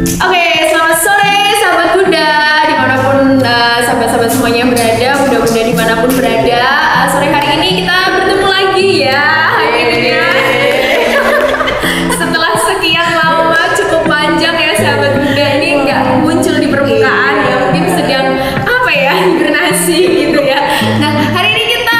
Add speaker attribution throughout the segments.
Speaker 1: Oke, selamat sore sahabat Bunda dimanapun sahabat-sahabat semuanya berada, bunda-bunda dimanapun berada. Sore hari ini kita bertemu lagi ya. Akhirnya setelah sekian lama cukup panjang ya sahabat Bunda ini nggak muncul di permukaan ya, mungkin sedang apa ya hibernasi gitu ya. Nah hari ini kita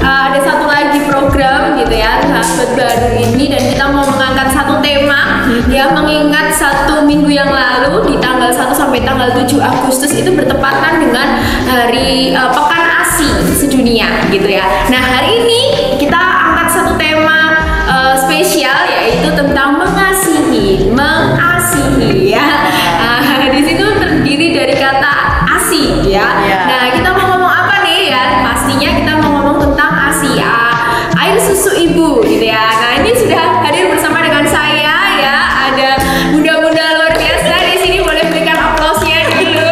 Speaker 1: ada satu lagi program gitu ya sahabat baru ini, dan kita mau mengangkat satu tema ya, mengingat 1 minggu yang lalu di tanggal 1 sampai tanggal 7 Agustus itu bertepatan dengan hari Pekan ASI sedunia gitu ya. Nah hari ini kita angkat satu tema spesial, yaitu tentang mengasihi ya. Di situ terdiri dari kata ASI ya. Nah kita mau ngomong apa nih ya? Pastinya kita mau ngomong tentang ASI, air susu ibu gitu ya. Nah ini sudah hadir bersama dengan saya ya, ada bunda-bunda luar biasa di sini, boleh berikan aplausnya dulu.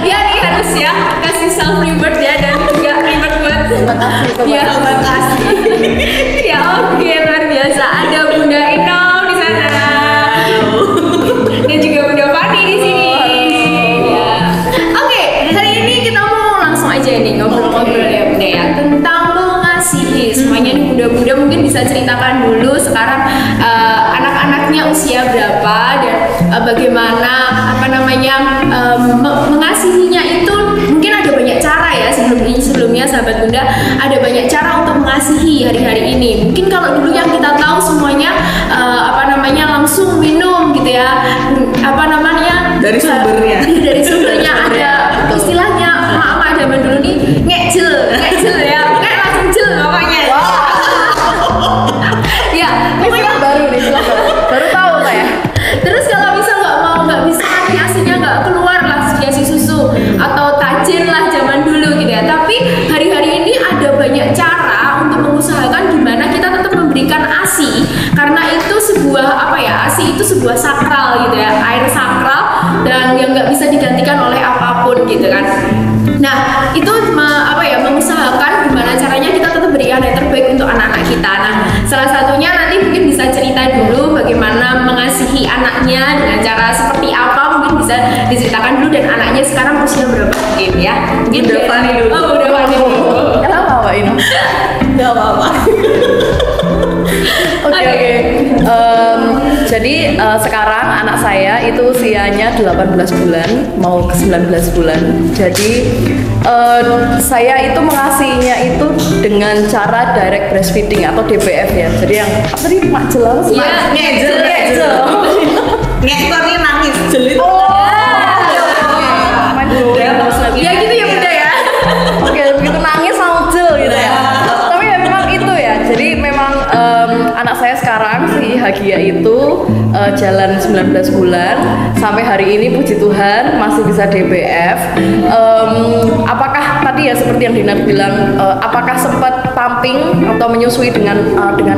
Speaker 1: Ya nih harus ya kasih self reward ya, dan juga reward buat ya makasih. Ya oke, luar biasa, ada Bunda Ino di sana dan juga Bunda Fani di sini. Ya oke, hari ini kita mau langsung aja nih ngobrol-ngobrol ya Bunda ya, tentang mengasihi. Semuanya nih bunda-bunda mungkin bisa ceritakan dulu sekarang anak-anaknya usia berapa, dan bagaimana mengasihinya itu. Mungkin ada banyak cara ya, sebelumnya sahabat bunda ada banyak cara untuk mengasihi hari-hari ini. Mungkin kalau dulu yang kita tahu semuanya langsung minum gitu ya,
Speaker 2: dari sumbernya
Speaker 1: ada istilahnya emak-emak zaman dulu nih ngecel ya, kayak langsung cel pokoknya. Ya pokoknya
Speaker 2: baru nih, baru tahu saya.
Speaker 1: Terus kalau bisa nggak bisa nih asinya nggak keluar lah, dikasih susu atau tajin lah zaman dulu gitu ya. Tapi hari-hari ini ada banyak cara untuk mengusahakan gimana kita tetap memberikan asi, karena itu sebuah asi itu sebuah sakral gitu ya, air sakral dan yang nggak bisa digantikan oleh apapun gitu kan. Nah itu mengusahakan gimana caranya kita tetap berikan yang terbaik untuk anak-anak kita. Nah salah satunya nanti mungkin bisa cerita dulu bagaimana mengasihi anaknya dengan cara seperti apa, mungkin bisa diceritakan dulu, dan anaknya sekarang usia berapa mungkin ya. Mungkin
Speaker 2: udah Fani dulu.
Speaker 1: Udah Fani dulu.
Speaker 2: Kenapa Mbak Ino? Gak apa-apa. Oke. Jadi sekarang anak saya itu usianya 18 bulan, mau ke 19 bulan. Jadi saya itu mengasihinya itu dengan cara direct breastfeeding atau DBF ya. Jadi yang apa tadi Mak jelas?
Speaker 1: Iya, ngejel.
Speaker 2: Ngekor ini nangis, jelit.
Speaker 1: Ya gitu ya bunda ya.
Speaker 2: Oke, begitu nangis langsung jel gitu ya. Tapi ya memang itu ya. Jadi memang anak saya sekarang si Hagia itu jalan 19 bulan sampai hari ini puji Tuhan masih bisa DBF. Apakah tadi ya seperti yang Dinar bilang, apakah sempat pumping atau menyusui dengan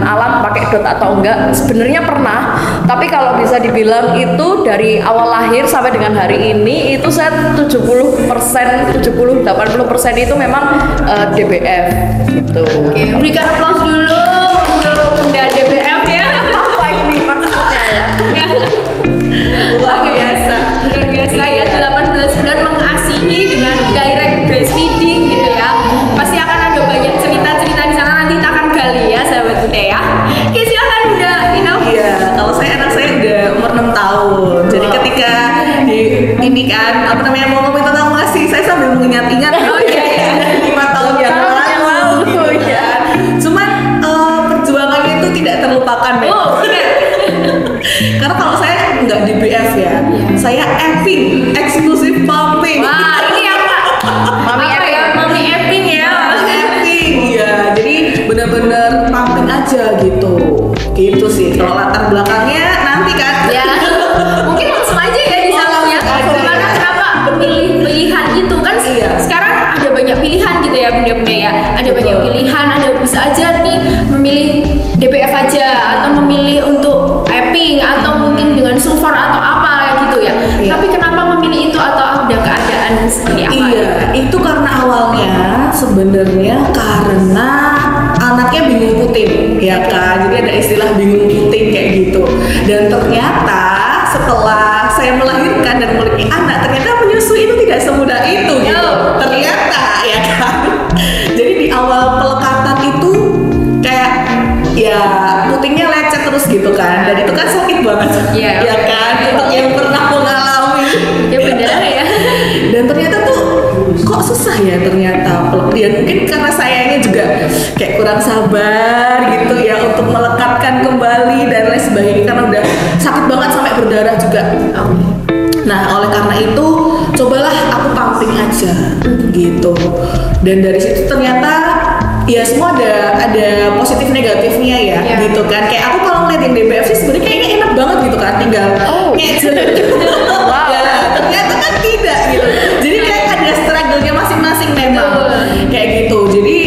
Speaker 2: alat pakai dot atau enggak? Sebenarnya pernah, tapi kalau bisa dibilang itu dari awal lahir sampai dengan hari ini itu saya 70-80% itu memang DBF gitu.
Speaker 1: Oke, berikan aplaus dulu untuk Bunda DBF ya.
Speaker 2: Apa ini maksudnya ya?
Speaker 1: Luar biasa ya, 18 bulan mengasihi dengan direct breastfeeding gitu ya. Pasti akan ada banyak cerita-cerita di sana, nanti kita akan gali ya sahabat Bunda ya. Oke, silakan Bunda Ino.
Speaker 2: Iya, kalau anak saya udah umur 6 tahun. Jadi ketika ini kan mau ngomong tentang ngasih, saya sambil mengingat-ingat.
Speaker 1: Oh iya.
Speaker 2: 5 tahun yang lalu ya. Cuman perjuangannya itu tidak terlupakan ya. Karena kalau saya nggak DBF ya, saya effing, eksklusif pumping.
Speaker 1: Wah, ini apa? Mami effing ya.
Speaker 2: Effing ya. Jadi benar-benar pumping aja gitu. Gitu sih. Kalau latar belakangnya nanti kan.
Speaker 1: Ya. Mungkin langsung aja ya di sana ya. Gimana kenapa pilihan itu kan?
Speaker 2: Iya.
Speaker 1: Sekarang ada banyak pilihan gitu ya bunda-bunda ya. Ada banyak pilihan, ada bisa aja nih memilih DBF aja atau memilih untuk apping atau mungkin dengan sulfur atau apa gitu ya.
Speaker 2: Iya.
Speaker 1: Tapi kenapa memilih itu, atau ada keadaan seperti apa?
Speaker 2: Iya, itu karena awalnya sebenarnya karena anak
Speaker 3: anaknya bingung puting, ya kan? Jadi ada istilah bingung puting kayak gitu. Dan ternyata setelah saya melahirkan dan memiliki anak, ternyata menyusui itu tidak semudah itu gitu. Ternyata ya kan. Jadi di awal pelekatan itu kayak ya putingnya lecet terus gitu kan. Dan itu kan sakit banget. Ya kan? Untuk yang pernah mengalami.
Speaker 1: Ya benar ya.
Speaker 3: Dan ternyata tuh kok susah ya ternyata. Ya mungkin karena sayanya juga kayak kurang sabar gitu ya untuk melekatkan kembali dan lain sebagainya, karena udah sakit banget sampai berdarah juga. Nah oleh karena itu cobalah aku pumping aja gitu. Dan dari situ ternyata ya semua ada positif negatifnya ya gitu kan. Kayak aku kalau ngeliat yang DBF sih sebenarnya kayaknya enak banget gitu kan, tinggal ngecek. Ya ternyata kan tidak gitu. Jadi kayak ada struggle-nya masing-masing memang kayak gitu. Jadi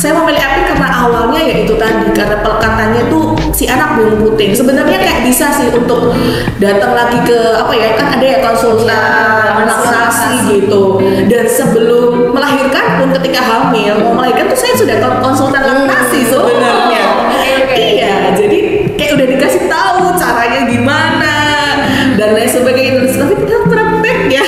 Speaker 3: saya memilih Epic karena awalnya ya itu tadi, karena pelekatannya tuh si anak belum puting. Sebenarnya kayak bisa sih untuk datang lagi ke apa ya, kan ada ya konsultan laktasi gitu. Dan sebelum melahirkan pun ketika hamil mau melahirkan tuh saya sudah konsultan laktasi sebenarnya. Iya, jadi kayak udah dikasih tahu caranya gimana dan lain sebagainya. Tapi kita praktek ya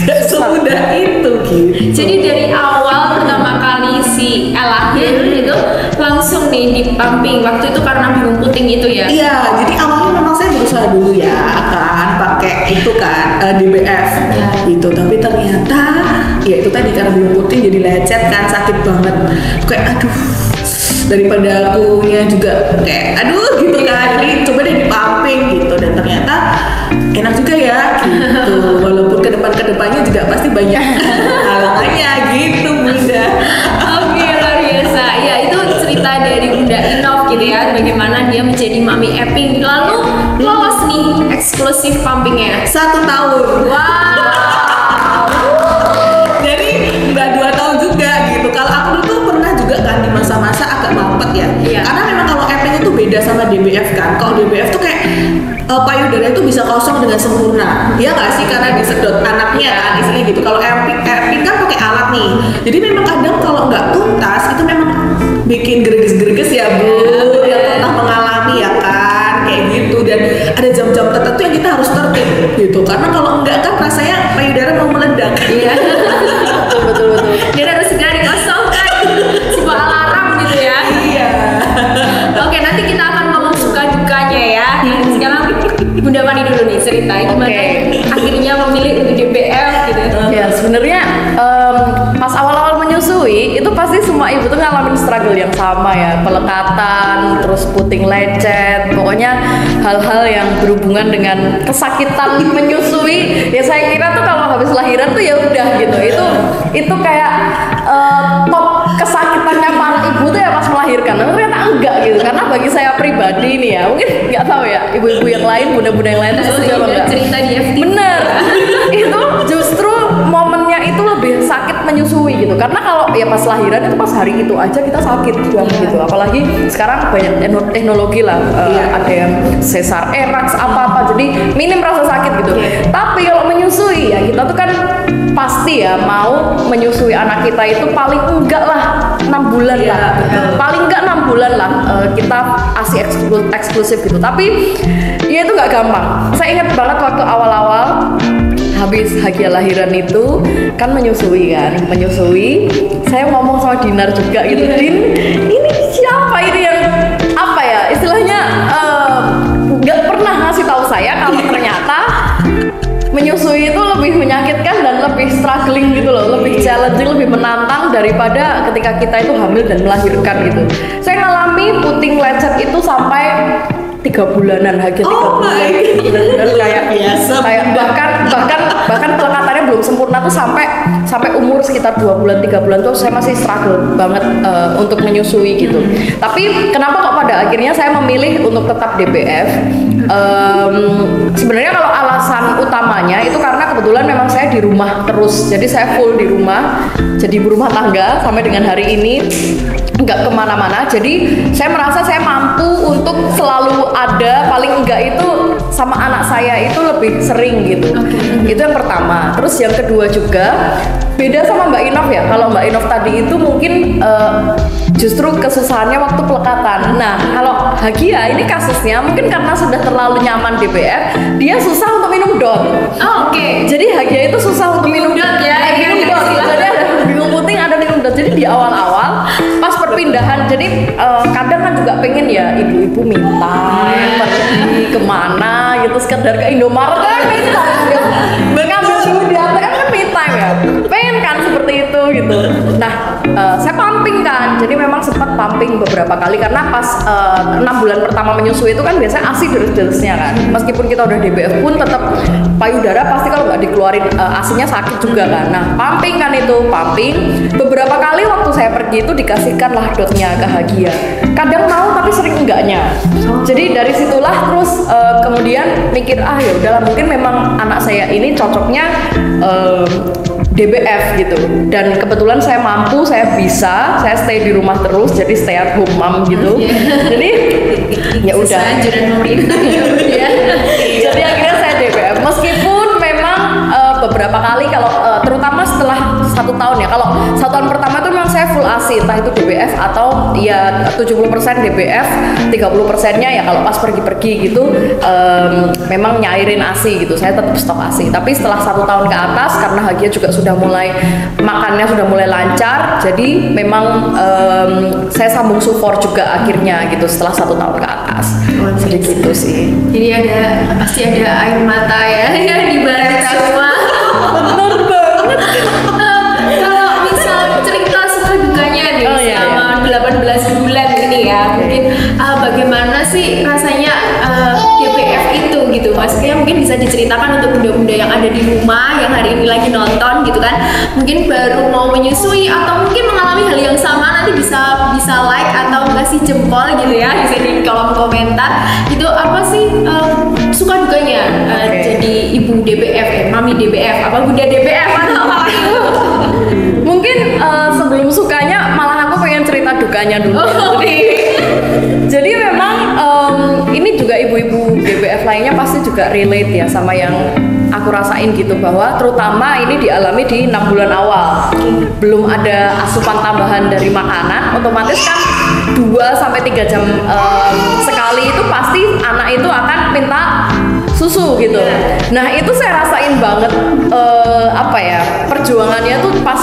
Speaker 3: tidak semudah itu gitu.
Speaker 1: Jadi dari awal pertama kali si El lahir itu langsung nih di pumping waktu itu karena bingung puting itu ya?
Speaker 3: Iya, jadi awalnya memang saya berusaha dulu ya kan pakai itu kan DBF gitu, tapi ternyata ya itu tadi karena bingung puting jadi lecet kan, sakit banget, kayak aduh daripada akunya juga kayak aduh gitu kan, jadi coba deh di pumping gitu. Dan ternyata enak juga ya gitu, walaupun kedepannya juga pasti banyak halangannya gitu Bunda.
Speaker 1: Oke, luar biasa. Ya itu cerita dari Bunda Inov gitu ya, bagaimana dia menjadi mami Epic lalu lolos nih eksklusif pumpingnya
Speaker 3: 1 tahun.
Speaker 1: Wow.
Speaker 3: Jadi nggak 2 tahun juga gitu. Kalau aku dulu tuh pernah juga kan di masa-masa agak mampet ya. Karena memang kalau Epic itu beda sama DBF kan. Kalau DBF tuh kayak payudara itu bisa kosong dengan sempurna. Iya nggak sih, karena disedot anaknya kan di sini gitu. Kalau Epic kan pakai alat nih. Jadi memang kadang kalau nggak tuntas itu memang bikin greges-greges ya Bu. Yang pernah mengalami ya kan kayak gitu. Dan ada jam-jam tertentu yang kita harus tertib gitu. Karena kalau enggak kan rasanya payudara mau meledak.
Speaker 1: Iya. betul. Jadi harus segera dikosongkan. Sebuah alarm gitu ya.
Speaker 3: Iya.
Speaker 1: Oke, nanti kita akan ngomong suka dukanya ya. Sekarang Bunda Fani dulu nih cerita gimana akhirnya memilih untuk DBF gitu.
Speaker 2: Ya sebenarnya pas awal-awal menyusui itu pasti semua ibu tuh ngalamin struggle yang sama ya, pelekatan, terus puting lecet, pokoknya hal-hal yang berhubungan dengan kesakitan menyusui. Ya saya kira tuh kalau habis lahiran tuh ya udah gitu, itu kayak top kesakitannya para ibu tuh ya pas melahirkan. Tapi ternyata enggak gitu, karena bagi saya pribadi nih ya, mungkin nggak tahu ya ibu-ibu yang lain, bunda-bunda yang lain tuh setuju apa enggak?
Speaker 1: Cerita di FT.
Speaker 2: Bener. Itu justru momennya itu lebih sakit menyusui gitu, karena kalau ya pas lahiran itu pas hari itu aja kita sakit gitu, apalagi sekarang banyak teknologi lah, ada yang sesar eraks apa-apa, jadi minim rasa sakit gitu. Tapi kalau menyusui ya kita tuh kan pasti ya mau menyusui anak kita itu paling enggak lah 6 bulan lah, paling enggak 6 bulan lah kita ASI eksklusif gitu. Tapi ya itu nggak gampang. Saya ingat banget waktu awal-awal habis Hagia lahiran itu kan menyusui, saya ngomong sama Dinar juga gitu, Din, ini siapa ini yang apa ya istilahnya nggak pernah ngasih tahu saya kalau ternyata menyusui itu lebih menyakitkan dan lebih struggling gitu loh, lebih challenging, lebih menantang daripada ketika kita itu hamil dan melahirkan gitu. Saya ngalami puting lecet itu sampai 3 bulanan, Hagia 3 bulan. Benar-benar kayak bahkan pelekatannya belum sempurna tuh sampai umur sekitar 2 bulan 3 bulan tuh saya masih struggle banget untuk menyusui gitu. Tapi kenapa kok pada akhirnya saya memilih untuk tetap DBF? Sebenarnya kalau alasan utamanya itu karena kebetulan memang saya di rumah terus, jadi saya full di rumah, jadi ibu rumah tangga sampai dengan hari ini, nggak kemana-mana. Jadi saya merasa saya mampu untuk selalu ada, paling enggak itu sama anak saya itu lebih sering gitu. Itu yang pertama. Terus yang kedua juga beda sama Mbak Inof ya. Kalau Mbak Inof tadi itu mungkin justru kesusahannya waktu pelekatan. Nah, kalau Hagia ini kasusnya mungkin karena sudah terlalu nyaman DBF, dia susah untuk minum dot.
Speaker 1: Oh, oke.
Speaker 2: Jadi Hagia itu susah untuk minum
Speaker 1: dot ya.
Speaker 2: minum dot. Jadi ada bingung puting, ada minum dot. Jadi di awal-awal pas perpindahan, jadi kadang kan juga pengen ya ibu-ibu minta pergi kemana gitu, sekedar ke Indomaret kan minta ngambil dulu di atas kan me time ya, pengen kan seperti itu gitu. Nah saya pumping kan, jadi memang sempat pumping beberapa kali karena pas 6 bulan pertama menyusui itu kan biasanya ASI deres-deresnya kan, meskipun kita udah DBF pun tetap payudara pasti kalau nggak dikeluarin ASInya sakit juga kan. Nah pumping kan itu, pumping beberapa kali waktu saya pergi itu dikasihkan lah dotnya ke Hagia, kadang mau tapi sering enggaknya. Jadi dari situlah terus kemudian mikir ya udahlah, mungkin memang anak saya ini cocoknya DBF gitu, dan kebetulan saya mampu, saya bisa, saya stay di rumah terus, jadi stay at home mom gitu. Jadi ya udah
Speaker 1: Anjuran pemerintah ya.
Speaker 2: Jadi akhirnya saya DBF, meskipun memang beberapa kali kalau terutama setelah 1 tahun ya, kalau 1 tahun pertama itu memang saya full ASI, entah itu DBF atau ya 70% DBF, 30%-nya ya kalau pas pergi-pergi gitu memang nyairin ASI gitu, saya tetap stok ASI. Tapi setelah 1 tahun ke atas, karena Hagia juga sudah mulai makannya sudah mulai lancar, jadi memang saya sambung support juga akhirnya gitu setelah 1 tahun ke atas. Jadi gitu sih.
Speaker 1: Jadi pasti ada air mata ya di balik semua.
Speaker 2: Bener banget.
Speaker 1: Kalau misal cerita suka dukanya nih selama 18 bulan ini ya, mungkin bagaimana sih rasanya DBF itu gitu, maksudnya mungkin bisa diceritakan untuk bunda-bunda yang ada di rumah yang hari ini lagi nonton gitu kan, mungkin baru mau menyusui atau mungkin mengalami hal yang sama, nanti bisa like atau kasih jempol gitu ya, bisa di kolom komentar itu apa sih suka dukanya jadi ibu DBF, mami DBF, apa bunda DBF atau apa itu.
Speaker 2: Mungkin sebelum sukanya malah aku pengen cerita dukanya dulu. Jadi memang ini juga ibu-ibu DBF lainnya pasti juga relate ya sama yang aku rasain gitu, bahwa terutama ini dialami di 6 bulan awal. Belum ada asupan tambahan dari makanan, otomatis kan 2-3 jam sekali itu pasti anak itu akan minta susu gitu. Nah itu saya rasain banget apa ya, perjuangannya tuh pas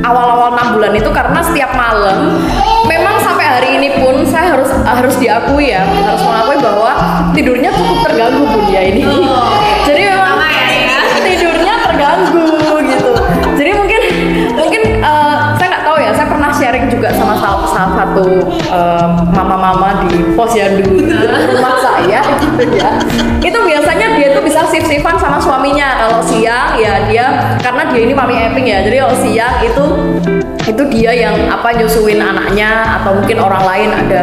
Speaker 2: awal-awal 6 bulan itu, karena setiap malam memang sampai hari ini pun saya harus diakui ya, harus mengakui bahwa tidurnya cukup terganggu Bun ya ini. Jadi memang tidurnya terganggu gitu. Jadi mungkin saya nggak tahu ya, saya pernah sharing juga sama salah satu mama-mama di posyandu rumah saya gitu ya. Itu biasanya dia tuh bisa shift-shiftan sama suaminya. Kalau siang ya dia, karena dia ini mami Eping ya, jadi kalau siang itu dia yang nyusuin anaknya, atau mungkin orang lain ada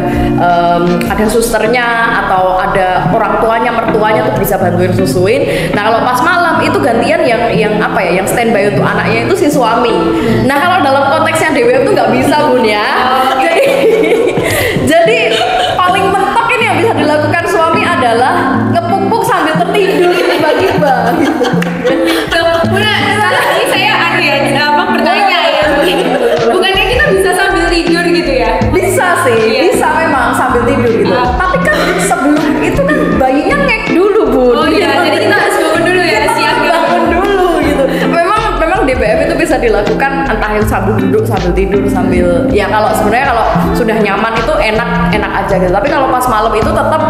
Speaker 2: susternya atau ada orang tuanya, mertuanya tuh bisa bantuin susuin. Nah kalau pas malam itu gantian yang standby untuk anaknya itu si suami. Nah kalau dalam konteksnya DBF tuh nggak bisa Bun ya. Jadi paling mentok ini yang bisa dilakukan suami adalah ngepuk-puk sambil tertidur tiba-tiba gitu.
Speaker 1: Ini saya bertanya ya, bukannya kita bisa sambil tidur gitu ya?
Speaker 2: Bisa sih, bisa memang sambil tidur gitu. Tapi kan sebelum itu kan bayinya ngek dulu Bun.
Speaker 1: Oh iya, jadi kita harus bangun dulu ya, siang
Speaker 2: bangun dulu gitu. Memang DBF itu bisa dilakukan entah itu sambil duduk, sambil tidur, sambil ya kalau sebenarnya kalau sudah nyaman itu enak aja gitu. Tapi kalau pas malam itu tetap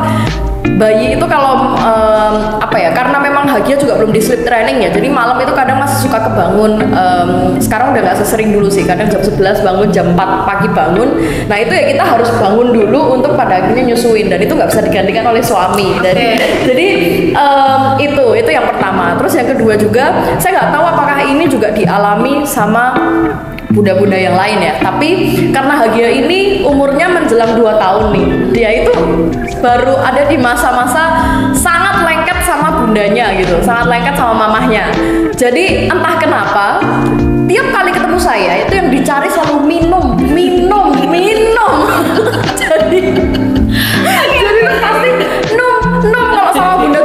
Speaker 2: bayi itu kalau karena memang Hagia juga belum di sleep training ya, jadi malam itu kadang masih suka kebangun. Sekarang udah nggak sesering dulu sih, kadang jam 11 bangun, jam 4 pagi bangun. Nah itu ya kita harus bangun dulu untuk pada akhirnya nyusuin, dan itu nggak bisa digantikan oleh suami. Jadi itu yang pertama. Terus yang kedua juga, saya nggak tahu apakah ini juga dialami sama bunda-bunda yang lain ya, tapi karena Hagia ini umurnya menjelang 2 tahun nih, dia itu baru ada di masa-masa sangat lengket sama bundanya gitu, sangat lengket sama mamahnya. Jadi entah kenapa tiap kali ketemu saya itu yang dicari selalu minum jadi pasti nom kalau sama bunda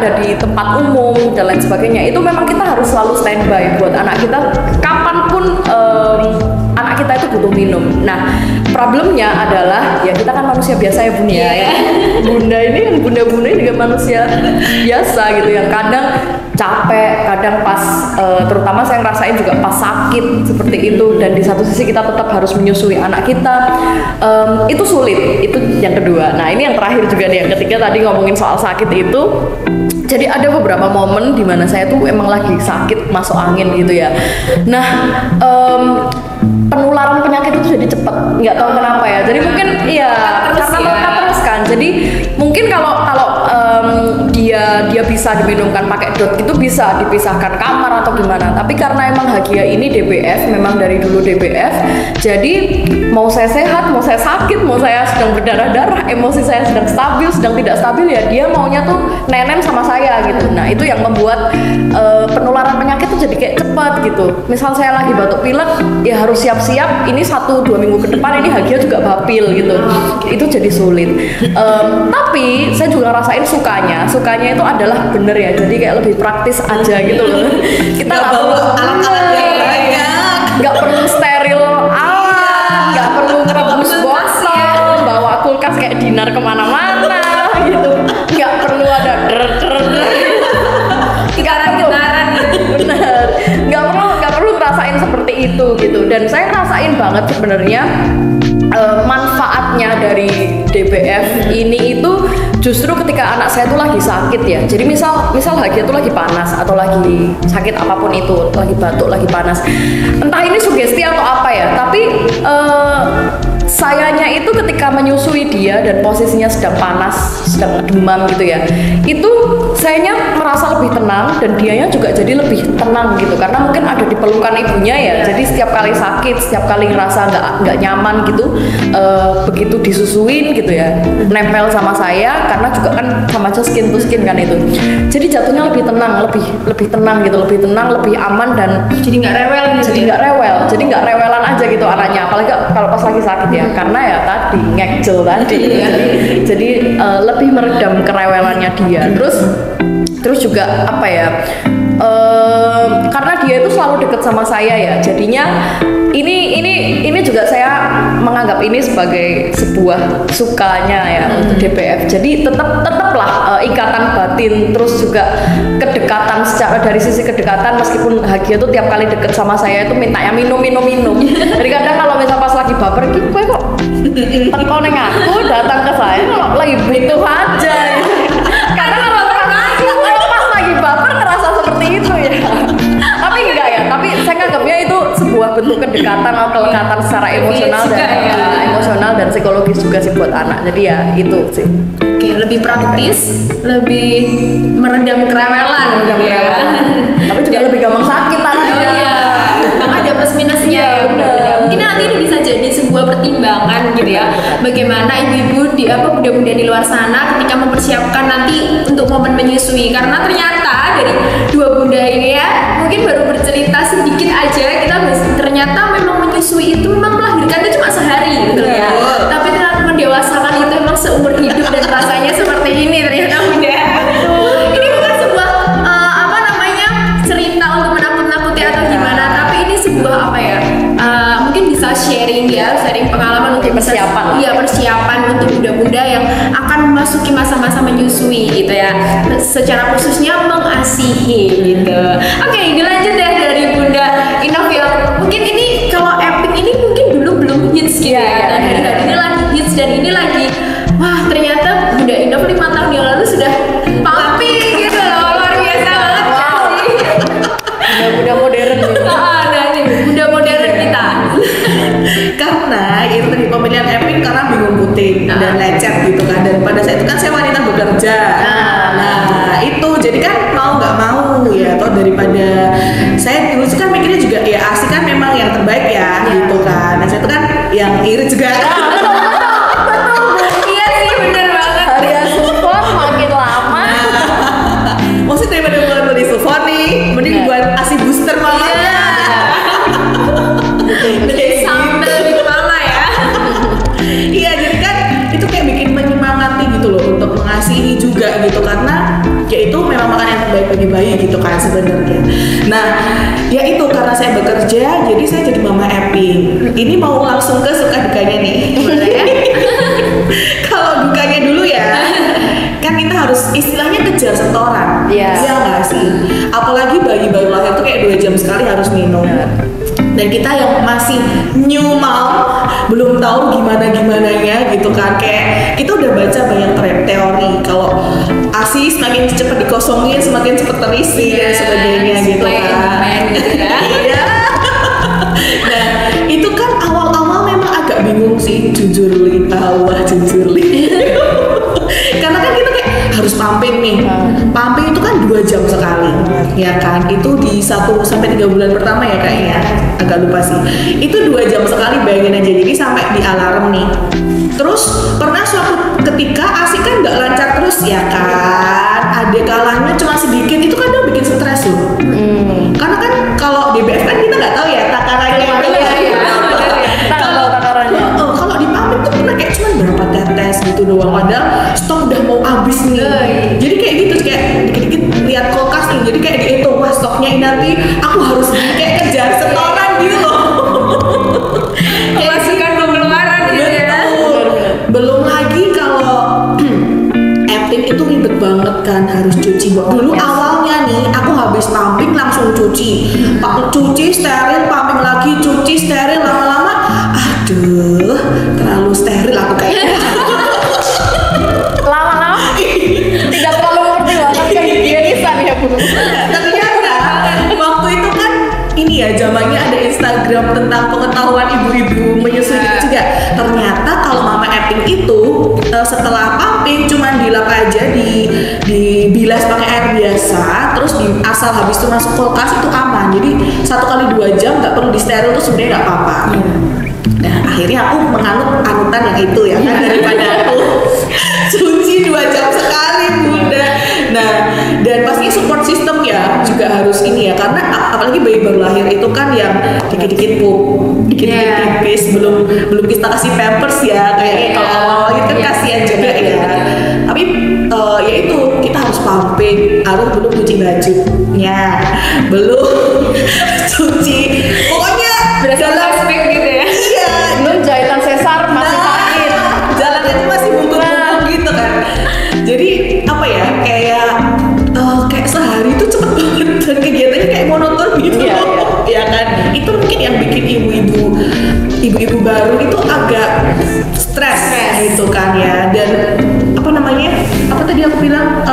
Speaker 2: ada di tempat umum dan lain sebagainya, itu memang kita harus selalu standby buat anak kita kapanpun anak kita itu butuh minum. Nah, problemnya adalah ya kita kan manusia biasa ya Bun ya. Bunda ini kan bunda-bunda ini juga manusia biasa gitu yang kadang capek, kadang pas terutama saya ngerasain juga pas sakit seperti itu, dan di satu sisi kita tetap harus menyusui anak kita, itu sulit. Itu yang kedua. Nah, ini yang terakhir juga nih, yang ketiga tadi ngomongin soal sakit itu. Jadi ada beberapa momen di mana saya tuh emang lagi sakit masuk angin gitu ya. Nah, penularan penyakit itu jadi cepat, nggak tahu kenapa ya. Jadi mungkin iya karena melekat terus kan. Jadi mungkin kalau dia bisa diminumkan pakai dot itu bisa dipisahkan kamar atau gimana. Tapi karena emang Hagia ini DBF, memang dari dulu DBF. Jadi mau saya sehat, mau saya sakit, mau saya sedang berdarah-darah, emosi saya sedang stabil, sedang tidak stabil ya dia maunya tuh nenem sama saya gitu. Nah itu yang membuat penularan penyakit tuh jadi kayak cepat gitu. Misal saya lagi batuk pilek, ya harus siap-siap. Ini 1-2 minggu ke depan ini Hagia juga bapil gitu. Itu jadi sulit. Tapi saya juga rasain sukanya itu adalah bener ya. Jadi kayak lebih praktis aja gitu loh. Kita nggak perlu nggak perlu steril alat, nggak perlu ngerebus botol, bawa kulkas kayak Dinar kemana-mana gitu. Nggak perlu ada getaran bener. Nggak perlu ngerasain seperti itu gitu. Dan saya rasain banget sebenarnya manfaatnya dari DBF ini itu justru ketika anak saya tuh lagi sakit ya. Jadi misal Hagia tuh lagi panas atau lagi sakit apapun itu, lagi batuk, lagi panas. Entah ini sugesti atau apa ya, tapi sayanya itu ketika menyusui dia dan posisinya sedang panas, sedang demam gitu ya, itu sayanya merasa lebih tenang dan dianya juga jadi lebih tenang gitu, karena mungkin ada di pelukan ibunya ya. Jadi setiap kali sakit, setiap kali ngerasa nggak nyaman gitu, begitu disusuin gitu ya, nempel sama saya, karena juga kan sama aja skin to skin kan itu. Jadi jatuhnya lebih tenang, lebih tenang gitu, lebih tenang, lebih aman, dan
Speaker 1: jadi nggak rewel gitu.
Speaker 2: Jadi nggak rewelan aja gitu anaknya, apalagi kalau pas lagi sakit ya. Karena ya tadi ngekcel tadi jadi lebih meredam kerewelannya dia. Terus juga apa ya, karena dia itu selalu deket sama saya ya, jadinya ini juga saya menganggap ini sebagai sebuah sukanya ya untuk DBF. Jadi tetaplah ikatan batin, terus juga kedekatan dari sisi kedekatan, meskipun Hagia tuh tiap kali deket sama saya itu mintanya minum. Jadi kadang kalau misal pas lagi baper gitu, kok teko neng aku datang ke saya kalau lagi butuh aja. Kadang kalau pas lagi baper ngerasa seperti itu ya. Tapi enggak ya, tapi saya anggapnya itu sebuah bentuk kedekatan atau kelekatan secara emosional dan psikologis juga sih buat anak. Jadi ya itu sih.
Speaker 1: Oke, lebih praktis, lebih meredam kerewelan ya.
Speaker 2: Tapi juga lebih gampang sakit anaknya.
Speaker 1: Oh iya, memang ada plus minusnya ya. Mungkin nanti ini bisa jadi sebuah pertimbangan gitu ya. Bagaimana ibu-ibu bunda-bunda di luar sana ketika mempersiapkan nanti untuk momen menyusui, karena ternyata dari dua bunda ini ya mungkin baru bercerita sedikit aja, kita ternyata memang menyusui itu memang melahirkan itu cuma sehari gitu ya. Tapi ternyata mendewasakan itu memang seumur hidup, dan rasanya seperti ini ternyata bunda. Ini bukan sebuah cerita untuk menakut-nakuti atau gimana, tapi ini sebuah mungkin bisa sharing pengalaman untuk persiapan. Iya, persiapan untuk bunda-bunda yang akan memasuki masa-masa menyusui gitu ya. Secara khususnya mengasihi gitu. Oke, dilanjut deh dari Bunda Inov yang mungkin ini kalau Epic ini mungkin dulu belum hits gitu ya. Dan hari ini lagi hits, dan ini lagi wah ternyata Bunda Inov 5 tahun yang lalu sudah papi gitu loh. Luar biasa banget sih.
Speaker 2: Bunda modern gitu.
Speaker 1: Bunda modern kita.
Speaker 3: Karena itu di pemilihan Epic karena bingung puting dan lecet gitu kan, dan pada saat itu kan saya wanita bekerja. Nah itu jadi kan mau nggak mau ya, atau daripada saya dulu sih kan mikirnya juga ya asik kan memang yang terbaik ya gitu kan. Nah saya itu kan yang iri juga.
Speaker 1: Iya sih, bener banget.
Speaker 2: Hagia support makin lama.
Speaker 3: Maksudnya daripada buat beli support nih, mending buat ASI booster malah.
Speaker 1: Sampai lebih lama ya.
Speaker 3: Iya, jadi kan itu kayak bikin menyemangati gitu loh untuk mengasihi juga gitu, karena ya itu memang bayi gitu kan sebenarnya. Nah, ya itu karena saya bekerja, jadi saya jadi mama Epping. Ini mau langsung ke suka dukanya nih. Kalau dukanya dulu ya, kan kita harus istilahnya kejar setoran.
Speaker 2: Iya.
Speaker 3: Iya nggak sih? Apalagi bayi baru lahir tuh kayak 2 jam sekali harus minum. Dan kita yang masih new mom belum tahu gimananya gitu kan, kayak kita udah baca banyak teori kalau ASI semakin cepat dikosongin semakin cepat terisi dan sebagainya gitu kan. Iya. Nah itu kan awal-awal memang agak bingung sih, jujur li, jujur li. Karena kan kita kayak harus pumping nih. Pumping itu kan 2 jam sekali, ya kan? Itu di 1 sampai 3 bulan pertama ya kayaknya. Agak lupa sih. Itu 2 jam sekali, bayangin aja. Jadi sampai di alarm nih. Terus pernah suatu ketika ASI kan nggak lancar terus ya kan? Ada kalanya cuma sedikit, itu kan udah bikin stres loh. Karena kan kalau DBF kan kita nggak tahu ya takarannya. Kalau di pamit tuh pernah kayak cuma berapa tetes gitu doang, padahal stok udah mau habis nih. Jadi kayak gitu, kayak dikit-dikit lihat kulkas nih, jadi kayak dihitung, wah stoknya ini nanti aku harus kayak kejar setoran gitu loh.
Speaker 1: Masukan pengeluaran gitu ya.
Speaker 3: Belum lagi kalau Epping itu ribet banget kan, harus cuci. Dulu awalnya nih aku habis pumping langsung cuci, cuci steril, pumping lagi, cuci steril, lama-lama aduh terlalu steril aku kayaknya.
Speaker 2: Lama-lama tidak terlalu ngerti banget kan higienisan ya Bu.
Speaker 3: Ternyata waktu itu kan ini ya zamannya ada Instagram tentang pengetahuan ibu-ibu menyusui gitu juga. Ternyata kalau mama Epping itu setelah pumping cuman dilap aja, dibilas pakai air biasa, terus asal habis itu masuk kulkas itu aman. Jadi 1 kali 2 jam nggak perlu di steril tuh sebenarnya nggak apa-apa. Nah akhirnya aku menganut anutan yang itu ya kan, daripada aku cuci 2 jam sekali bunda. Nah dan pasti support system ya juga harus ini ya, karena apalagi bayi baru lahir itu kan yang dikit-dikit pup, dikit-dikit pipis, belum kita kasih pampers ya kayaknya. Kalau awal-awal itu kan kasihan juga ya. Tapi ya itu kita harus pumping, harus belum cuci bajunya, belum cuci, pokoknya
Speaker 1: Berasa aspek gitu ya.
Speaker 3: iya,
Speaker 2: Belum jahitan sesar masih sakit.
Speaker 3: jalannya tuh masih bungkuk-bungkuk gitu kan. Jadi apa ya, kayak sehari itu cepet banget dan kegiatannya kayak monoton gitu.
Speaker 2: Iya.
Speaker 3: Ya kan, itu mungkin yang bikin ibu-ibu baru itu agak stres gitu kan ya. Dan apa tadi aku bilang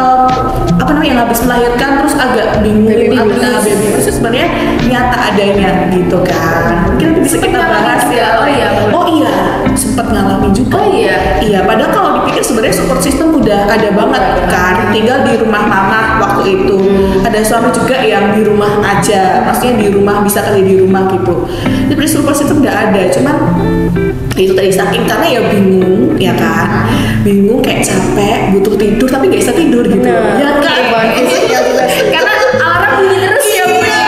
Speaker 3: yang habis melahirkan terus agak bingung baby blues itu sebenarnya nyata adanya gitu kan. Mungkin nanti bisa kita bahas ya. Oh iya, sempat ngalamin juga.
Speaker 1: Oh iya.
Speaker 3: Iya, padahal kalau dipikir sebenarnya support system udah ada banget kan. Tinggal di rumah mama waktu itu. Ada suami juga yang di rumah aja, maksudnya di rumah bisa kali di rumah gitu. Jadi support system udah ada, cuman itu tadi saking karena ya bingung ya kan, bingung kayak capek butuh tidur tapi nggak bisa tidur gitu. Ya kan.
Speaker 2: Karena alarm bunyi terus ya Bu ya.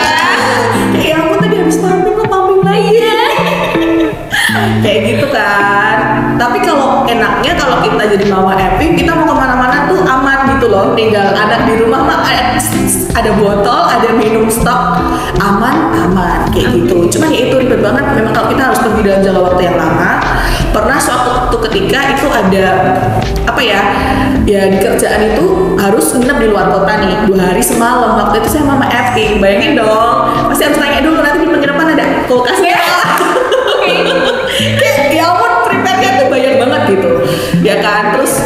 Speaker 3: Ya ampun tadi habis pumping lagi. Kayak gitu kan. Tapi kalau enaknya kalau kita jadi mama Epping, kita mau kemana-mana tuh aman gitu loh. Tinggal anak di rumah mah ada botol, ada minum stok, aman kayak gitu. Cuman ya itu ribet banget. Memang kalau kita harus pergi dalam jangka waktu yang lama. Pernah suatu ketika itu ada ya di kerjaan itu harus nginep di luar kota nih 2 hari semalam. Waktu itu saya mama Epping, bayangin dong. Pasti harus tanya dulu nanti di penginapan ada kulkasnya. Kayak ya ampun, prepare-nya tuh banyak banget gitu ya kan. Terus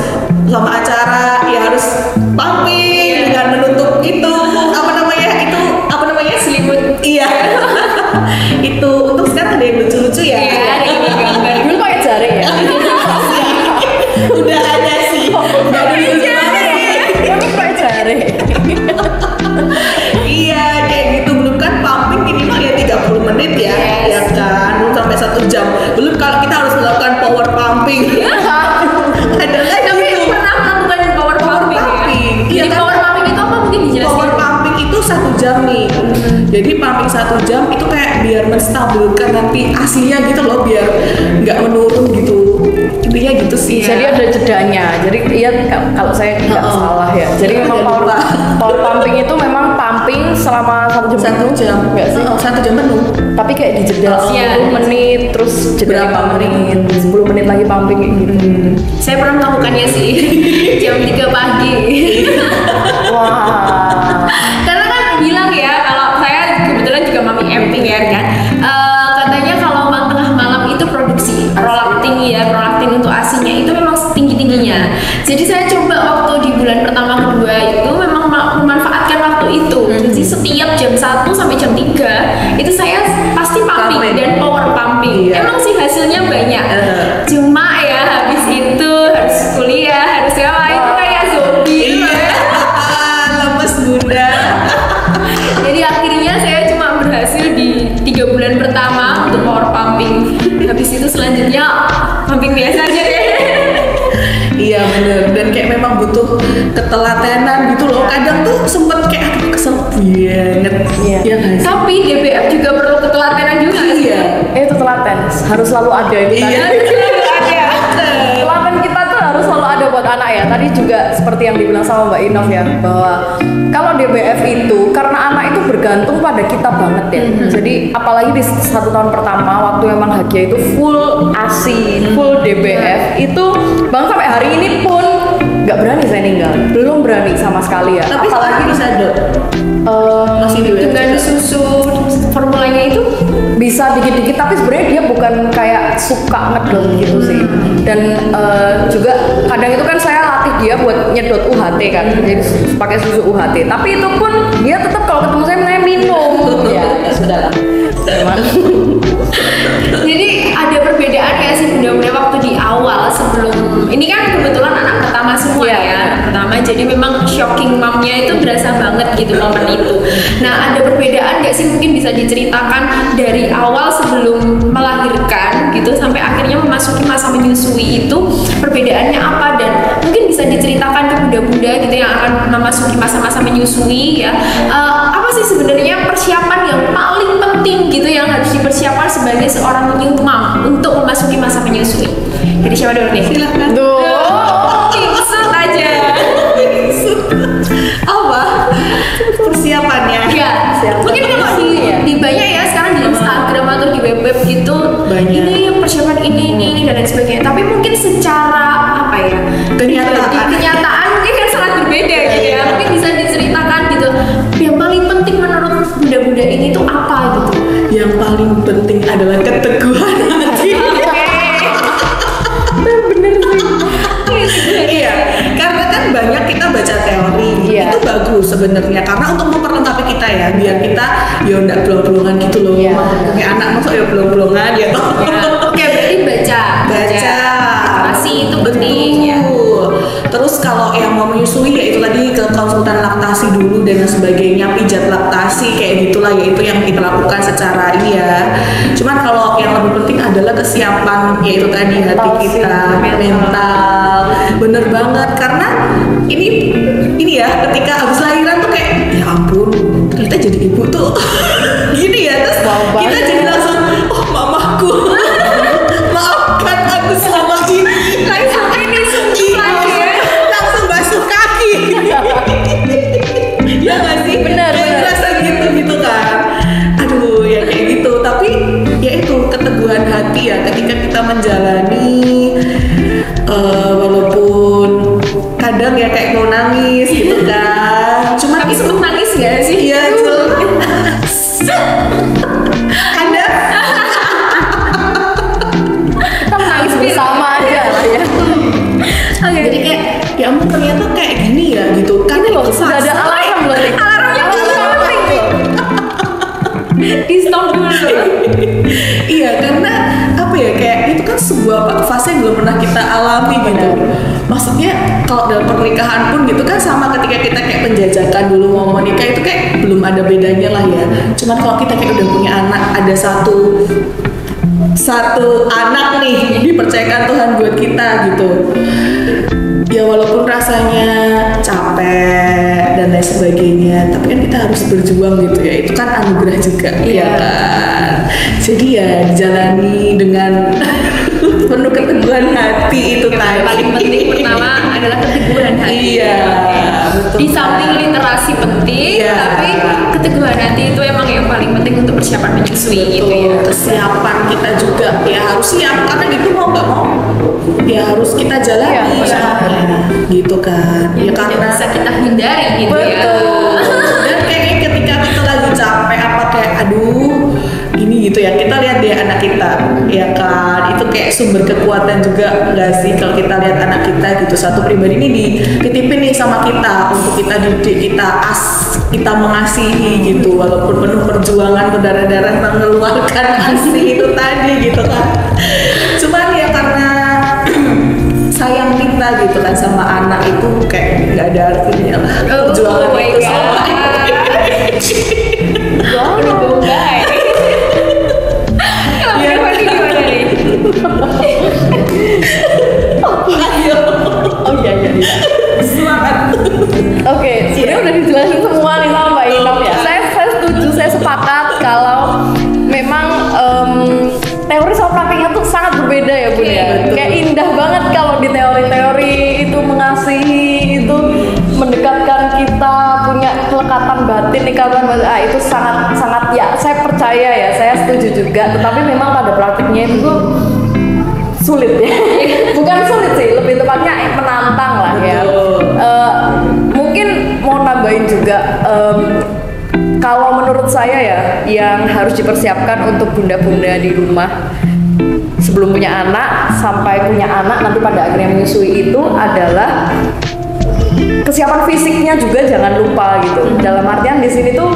Speaker 3: sama acara ya harus pumping dengan menutup itu selimut. Iya. Itu untuk sekarang ada yang lucu-lucu ya.
Speaker 1: Iya, ada yang gambar.
Speaker 2: Dulu pakai jari ya.
Speaker 3: Udah ada sih. Udah ada
Speaker 2: Dulu pakai jari.
Speaker 3: Iya kayak gitu. Belum kan pumping minimal ya 30 menit ya. Ya kan, belum sampai 1 jam. Belum kalau kita harus melakukan power pumping. Ada lagi
Speaker 1: Tapi
Speaker 3: tuh.
Speaker 1: pernah melakukan power pumping ya?
Speaker 3: Iya
Speaker 1: Jadi
Speaker 3: kan?
Speaker 1: power pumping itu apa mungkin dijelasin?
Speaker 3: Power pumping itu 1 jam nih. Jadi pumping 1 jam itu kayak biar menstabilkan nanti ASI-nya gitu loh, biar nggak menurun gitu. intinya gitu sih.
Speaker 2: Jadi ada jedanya. Jadi iya kalau saya nggak salah ya. Jadi memang power pumping itu memang pumping selama 1 jam.
Speaker 3: 1 jam.
Speaker 2: Enggak sih?
Speaker 3: 1 jam penuh.
Speaker 2: Tapi kayak dijeda 10 menit terus jeda
Speaker 3: Berapa
Speaker 2: 5 menit, 10 menit lagi pumping kayak gitu.
Speaker 1: Saya pernah melakukannya sih jam 3 pagi.
Speaker 2: Wah.
Speaker 1: Karena kan bilang ya, kalau saya kebetulan juga mami emping ya kan. Katanya kalau tengah malam itu produksi prolaktin untuk ASI-nya itu memang tinggi-tingginya. Jadi saya coba waktu di bulan pertama kedua itu memang memanfaatkan waktu itu. Jadi setiap jam 1 sampai jam 3 itu saya pasti pumping dan power pumping.
Speaker 3: Iya.
Speaker 1: Emang sih hasilnya banyak. Cuma ya habis itu harus kuliah, harus apa itu kayak zombie gitu ya.
Speaker 3: Lemes bunda.
Speaker 1: Jadi akhirnya saya cuma berhasil di 3 bulan pertama untuk power pumping. Habis itu selanjutnya pumping biasa aja deh.
Speaker 3: Iya bener, dan kayak memang butuh ketelatenan gitu loh. Kadang tuh sempet kayak aduh kesel banget.
Speaker 2: Iya.
Speaker 3: Ya nggak sih?
Speaker 1: Tapi DBF juga perlu ketelatenan juga sih.
Speaker 3: Iya.
Speaker 2: Itu telaten harus selalu ada itu tadi.
Speaker 3: Iya.
Speaker 2: Telaten kita tuh harus selalu ada buat anak ya. Tadi juga seperti yang dibilang sama Mbak Inov ya, bahwa kalau DBF itu karena anak itu bergantung pada kita banget ya. Jadi apalagi di 1 tahun pertama waktu memang Hagia itu full ASI, full DBF itu bang sampai hari ini pun nggak berani saya ninggal, belum berani sama sekali ya.
Speaker 3: Tapi apalagi bisa dok. Masih di
Speaker 1: Dengan susu formulanya itu
Speaker 2: bisa dikit-dikit, tapi sebenarnya dia bukan kayak suka ngedot gitu sih. Dan juga kadang itu kan saya latih dia buat nyedot UHT kan, jadi pakai susu UHT. Tapi itu pun dia tetap kalau ketemu saya minum. Ya sudah lah.
Speaker 1: jadi ada perbedaan kayak sih bunda-bunda waktu di awal sebelum ini kan kebetulan anak pertama semua
Speaker 2: Iya.
Speaker 1: ya anak pertama, jadi memang shocking momnya itu berasa banget gitu momen itu. Nah ada perbedaan nggak sih, mungkin bisa diceritakan dari awal sebelum melahirkan gitu sampai akhirnya memasuki masa menyusui itu perbedaannya apa, dan mungkin bisa diceritakan ke bunda-bunda gitu yang akan memasuki masa-masa menyusui ya, apa sih sebenarnya persiapan yang paling penting gitu yang harus dipersiapkan sebagai seorang new mom untuk memasuki masa menyusui. Jadi siapa dulu nih?
Speaker 3: Silahkan.
Speaker 1: Maksud aja.
Speaker 3: Apa persiapannya?
Speaker 1: Ya, mungkin kalau di banyak ya sekarang di Instagram atau di web gitu
Speaker 3: Banyak.
Speaker 1: ini persiapan ini dan lain sebagainya. Tapi mungkin secara apa ya? Kenyataan mungkin kan sangat berbeda gitu ya. Mungkin bisa diceritakan gitu. Yang paling penting menurut bunda-bunda ini tuh apa gitu?
Speaker 3: Yang paling penting adalah keteguhan hati.
Speaker 2: Bener sih.
Speaker 3: Iya, karena kan banyak kita baca teori,
Speaker 2: Iya.
Speaker 3: itu bagus sebenarnya karena untuk memperlengkapi kita ya, biar kita ya nggak belong-belongan gitu loh.
Speaker 2: Iya.
Speaker 3: Punya anak masuk ya belong-belongan ya toh.
Speaker 1: Oke, berarti baca. Literasi itu penting ya.
Speaker 3: Terus kalau yang mau menyusui ya itu tadi ke konsultan laktasi dulu dan sebagainya, pijat laktasi kayak gitulah ya, itu yang kita lakukan secara ini ya. Cuman kalau yang lebih penting adalah kesiapan yaitu tadi hati kita, mental. Bener banget karena ini ya ketika habis lahiran tuh kayak ya ampun ternyata jadi ibu tuh gini ya, terus kita jadi langsung oh mamaku maafkan aku selama ini langsung ini sedih langsung basuh kaki ya nggak sih
Speaker 2: Benar.
Speaker 3: rasa gitu kan, aduh ya kayak gitu. Tapi ya itu keteguhan hati ya ketika kita menjalani walaupun kadang ya kayak mau nangis gitu kan, cuma
Speaker 1: Tapi
Speaker 3: itu
Speaker 1: sempet nangis gak sih?
Speaker 3: iya Anda
Speaker 2: Kita menangis bersama aja lah ya.
Speaker 1: Oke.
Speaker 3: jadi kayak ya ampun ternyata kayak gini ya gitu kan,
Speaker 2: Ini loh
Speaker 3: itu
Speaker 2: sudah ada
Speaker 3: fase.
Speaker 2: alarm loh nih.
Speaker 1: Alarmnya di stop dulu.
Speaker 3: Iya karena apa ya, kayak itu kan sebuah fase yang belum pernah kita alami gitu. Maksudnya kalau dalam pernikahan pun gitu kan sama ketika kita kayak penjajakan dulu mau menikah itu kayak belum ada bedanya lah ya. Cuman kalau kita kayak udah punya anak, ada satu anak nih dipercayakan Tuhan buat kita gitu. Ya walaupun rasanya capek dan lain sebagainya, tapi kan kita harus berjuang gitu ya. Itu kan anugerah juga,
Speaker 2: Iya.
Speaker 3: ya kan. Jadi ya dijalani dengan penuh keteguhan hati itu
Speaker 1: Yang
Speaker 3: tadi.
Speaker 1: paling penting pertama adalah keteguhan hati.
Speaker 3: Iya, betul.
Speaker 1: Di samping literasi penting,
Speaker 3: Iya.
Speaker 1: tapi keteguhan hati itu emang yang paling penting untuk persiapan menyusui gitu ya.
Speaker 3: Kesiapan kita juga ya harus siap karena gitu mau nggak mau ya harus kita jalani
Speaker 2: Iya, benar.
Speaker 3: gitu kan ya
Speaker 1: Tidak
Speaker 3: karena
Speaker 1: bisa kita hindari gitu ya.
Speaker 3: betul dan kayak ketika kita lagi capek apa kayak aduh ini gitu ya kita lihat deh anak kita ya kan itu kayak sumber kekuatan juga nggak sih kalau kita lihat anak kita gitu satu pribadi ini dititipin nih sama kita untuk kita didik kita mengasihi gitu walaupun penuh perjuangan berdarah-darah mengeluarkan asi itu tadi gitu kan cuman ya karena sayang kita gitu kan sama anak itu kayak nggak ada artinya lah perjuangan
Speaker 1: my
Speaker 3: itu
Speaker 1: God.
Speaker 3: sama
Speaker 1: Udah bongkai. Kalau
Speaker 3: Iya.
Speaker 1: Fanny gimana nih?
Speaker 3: ayo
Speaker 2: Oh iya iya.
Speaker 3: semangat
Speaker 2: Oke, sebenarnya udah dijelasin semua nih sama Mbak Inam ya. Saya setuju, saya sepakat kalau memang teori sama praktiknya tuh sangat berbeda ya Bun ya.
Speaker 3: Betul.
Speaker 2: Kayak indah banget kalau di teori-teori itu mengasihi itu mendekatkan kita punya kelekatan batin ikatan batin itu sangat ya saya percaya ya saya setuju juga tetapi memang pada praktiknya itu sulit ya bukan sulit sih lebih tepatnya menantang lah ya.
Speaker 3: Betul.
Speaker 2: Mungkin mau nambahin juga kalau menurut saya ya yang harus dipersiapkan untuk bunda-bunda di rumah sebelum punya anak sampai punya anak nanti pada akhirnya menyusui itu adalah kesiapan fisiknya juga jangan lupa gitu. Dalam artian di sini tuh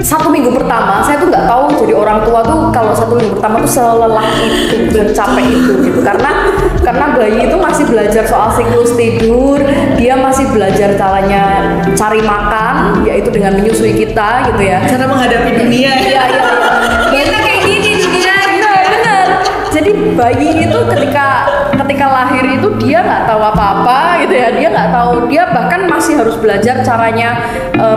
Speaker 2: 1 minggu pertama saya tuh nggak tahu jadi orang tua tuh kalau 1 minggu pertama tuh selelah itu dan capek itu gitu karena bayi itu masih belajar soal siklus tidur, dia masih belajar caranya cari makan yaitu dengan menyusui kita gitu ya.
Speaker 3: cara menghadapi dunia
Speaker 2: Iya.
Speaker 1: Kita kayak gini dunia.
Speaker 2: Benar. Jadi bayi itu ketika lahir itu dia nggak tahu apa-apa gitu ya, dia nggak tahu, dia bahkan masih harus belajar caranya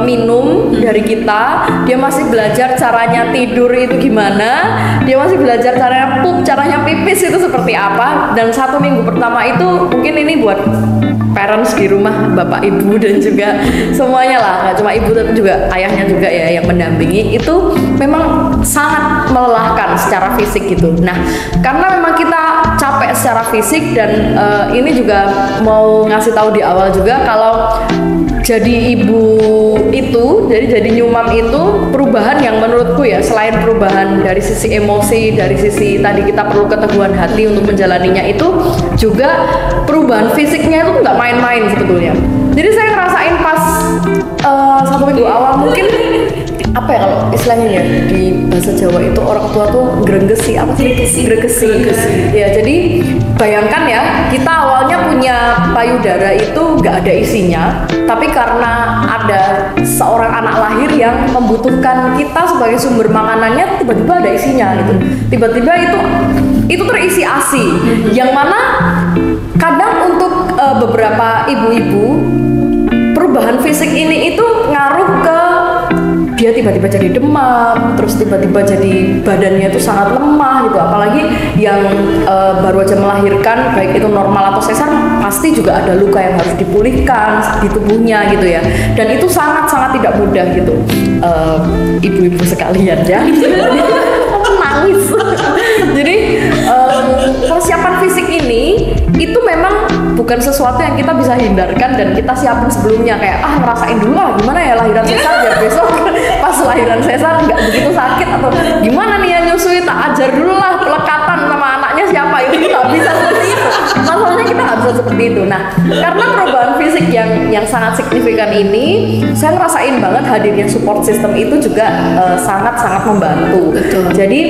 Speaker 2: minum dari kita, dia masih belajar caranya tidur itu gimana, dia masih belajar caranya pup, caranya pipis itu seperti apa. Dan 1 minggu pertama itu mungkin ini buat parents di rumah, bapak ibu dan juga semuanya lah, nggak cuma ibu tapi juga ayahnya juga ya yang mendampingi, itu memang sangat melelahkan secara fisik gitu. Nah karena memang kita capek secara fisik dan ini juga mau ngasih tahu di awal juga kalau jadi ibu itu, jadi nyumam itu perubahan yang menurutku ya selain perubahan dari sisi emosi, dari sisi tadi kita perlu keteguhan hati untuk menjalaninya itu juga perubahan fisiknya itu nggak main-main sebetulnya. Jadi saya ngerasain pas 1 minggu awal mungkin apa ya kalau istilahnya ya di bahasa Jawa itu orang tua tuh gregesi apa sih? Gregesi. Ya jadi bayangkan ya kita awalnya punya payudara itu nggak ada isinya, tapi karena ada seorang anak lahir yang membutuhkan kita sebagai sumber makanannya, tiba-tiba ada isinya gitu. Tiba-tiba itu terisi ASI, yang mana kadang untuk beberapa ibu-ibu perubahan fisik ini itu ngaruh ke dia tiba-tiba jadi demam, terus tiba-tiba jadi badannya itu sangat lemah gitu. Apalagi yang baru aja melahirkan, baik itu normal atau sesar, pasti juga ada luka yang harus dipulihkan di tubuhnya gitu ya. Dan itu sangat-sangat tidak mudah gitu, ibu-ibu sekalian ya. Aku nangis. Jadi persiapan fisik ini itu memang bukan sesuatu yang kita bisa hindarkan dan kita siapin sebelumnya kayak ngerasain dulu lah gimana ya lahiran sesar biar besok pas lahiran sesar nggak begitu sakit atau gimana nih ya nyusui tak ajar dulu lah pelekatan sama anaknya siapa itu nggak bisa seperti itu. Masalahnya kita nggak bisa seperti itu. Nah karena perubahan fisik yang sangat signifikan ini saya ngerasain banget hadirnya support system itu juga sangat-sangat membantu.
Speaker 3: Betul.
Speaker 2: Jadi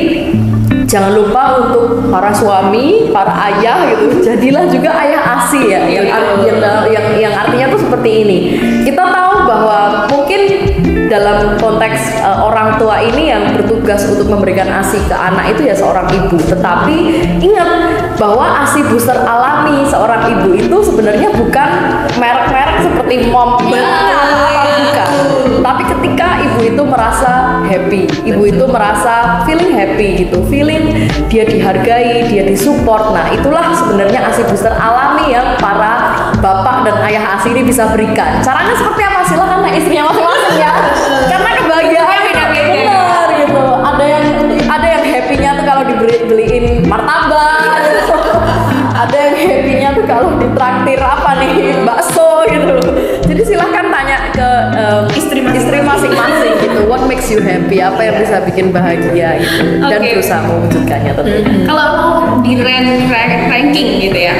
Speaker 2: jangan lupa untuk para suami, para ayah gitu, jadilah juga ayah ASI ya, yang artinya tuh seperti ini. Kita tahu bahwa mungkin dalam konteks orang tua ini yang bertugas untuk memberikan ASI ke anak itu ya seorang ibu. Tetapi ingat bahwa ASI booster alami seorang ibu itu sebenarnya bukan merek-merek seperti mom, bukan. Tapi ketika ibu ibu itu merasa happy, ibu itu merasa feeling happy gitu, feeling dia dihargai, dia disupport. Nah itulah sebenarnya ASI booster alami yang para bapak dan ayah ASI ini bisa berikan. Caranya seperti apa? Silakan tanya istrinya masing-masing ya. Karena kebahagiaan beda-beda benar gitu. Ada yang happy-nya tuh kalau dibeliin martabak gitu. Ada yang happy-nya tuh kalau ditraktir apa nih, bakso gitu. Jadi silahkan tanya ke istri masing-masing gitu. What makes you happy? Apa yang bisa bikin bahagia itu? Dan berusaha mewujudkannya tentunya.
Speaker 1: Kalau mau di ranking gitu ya,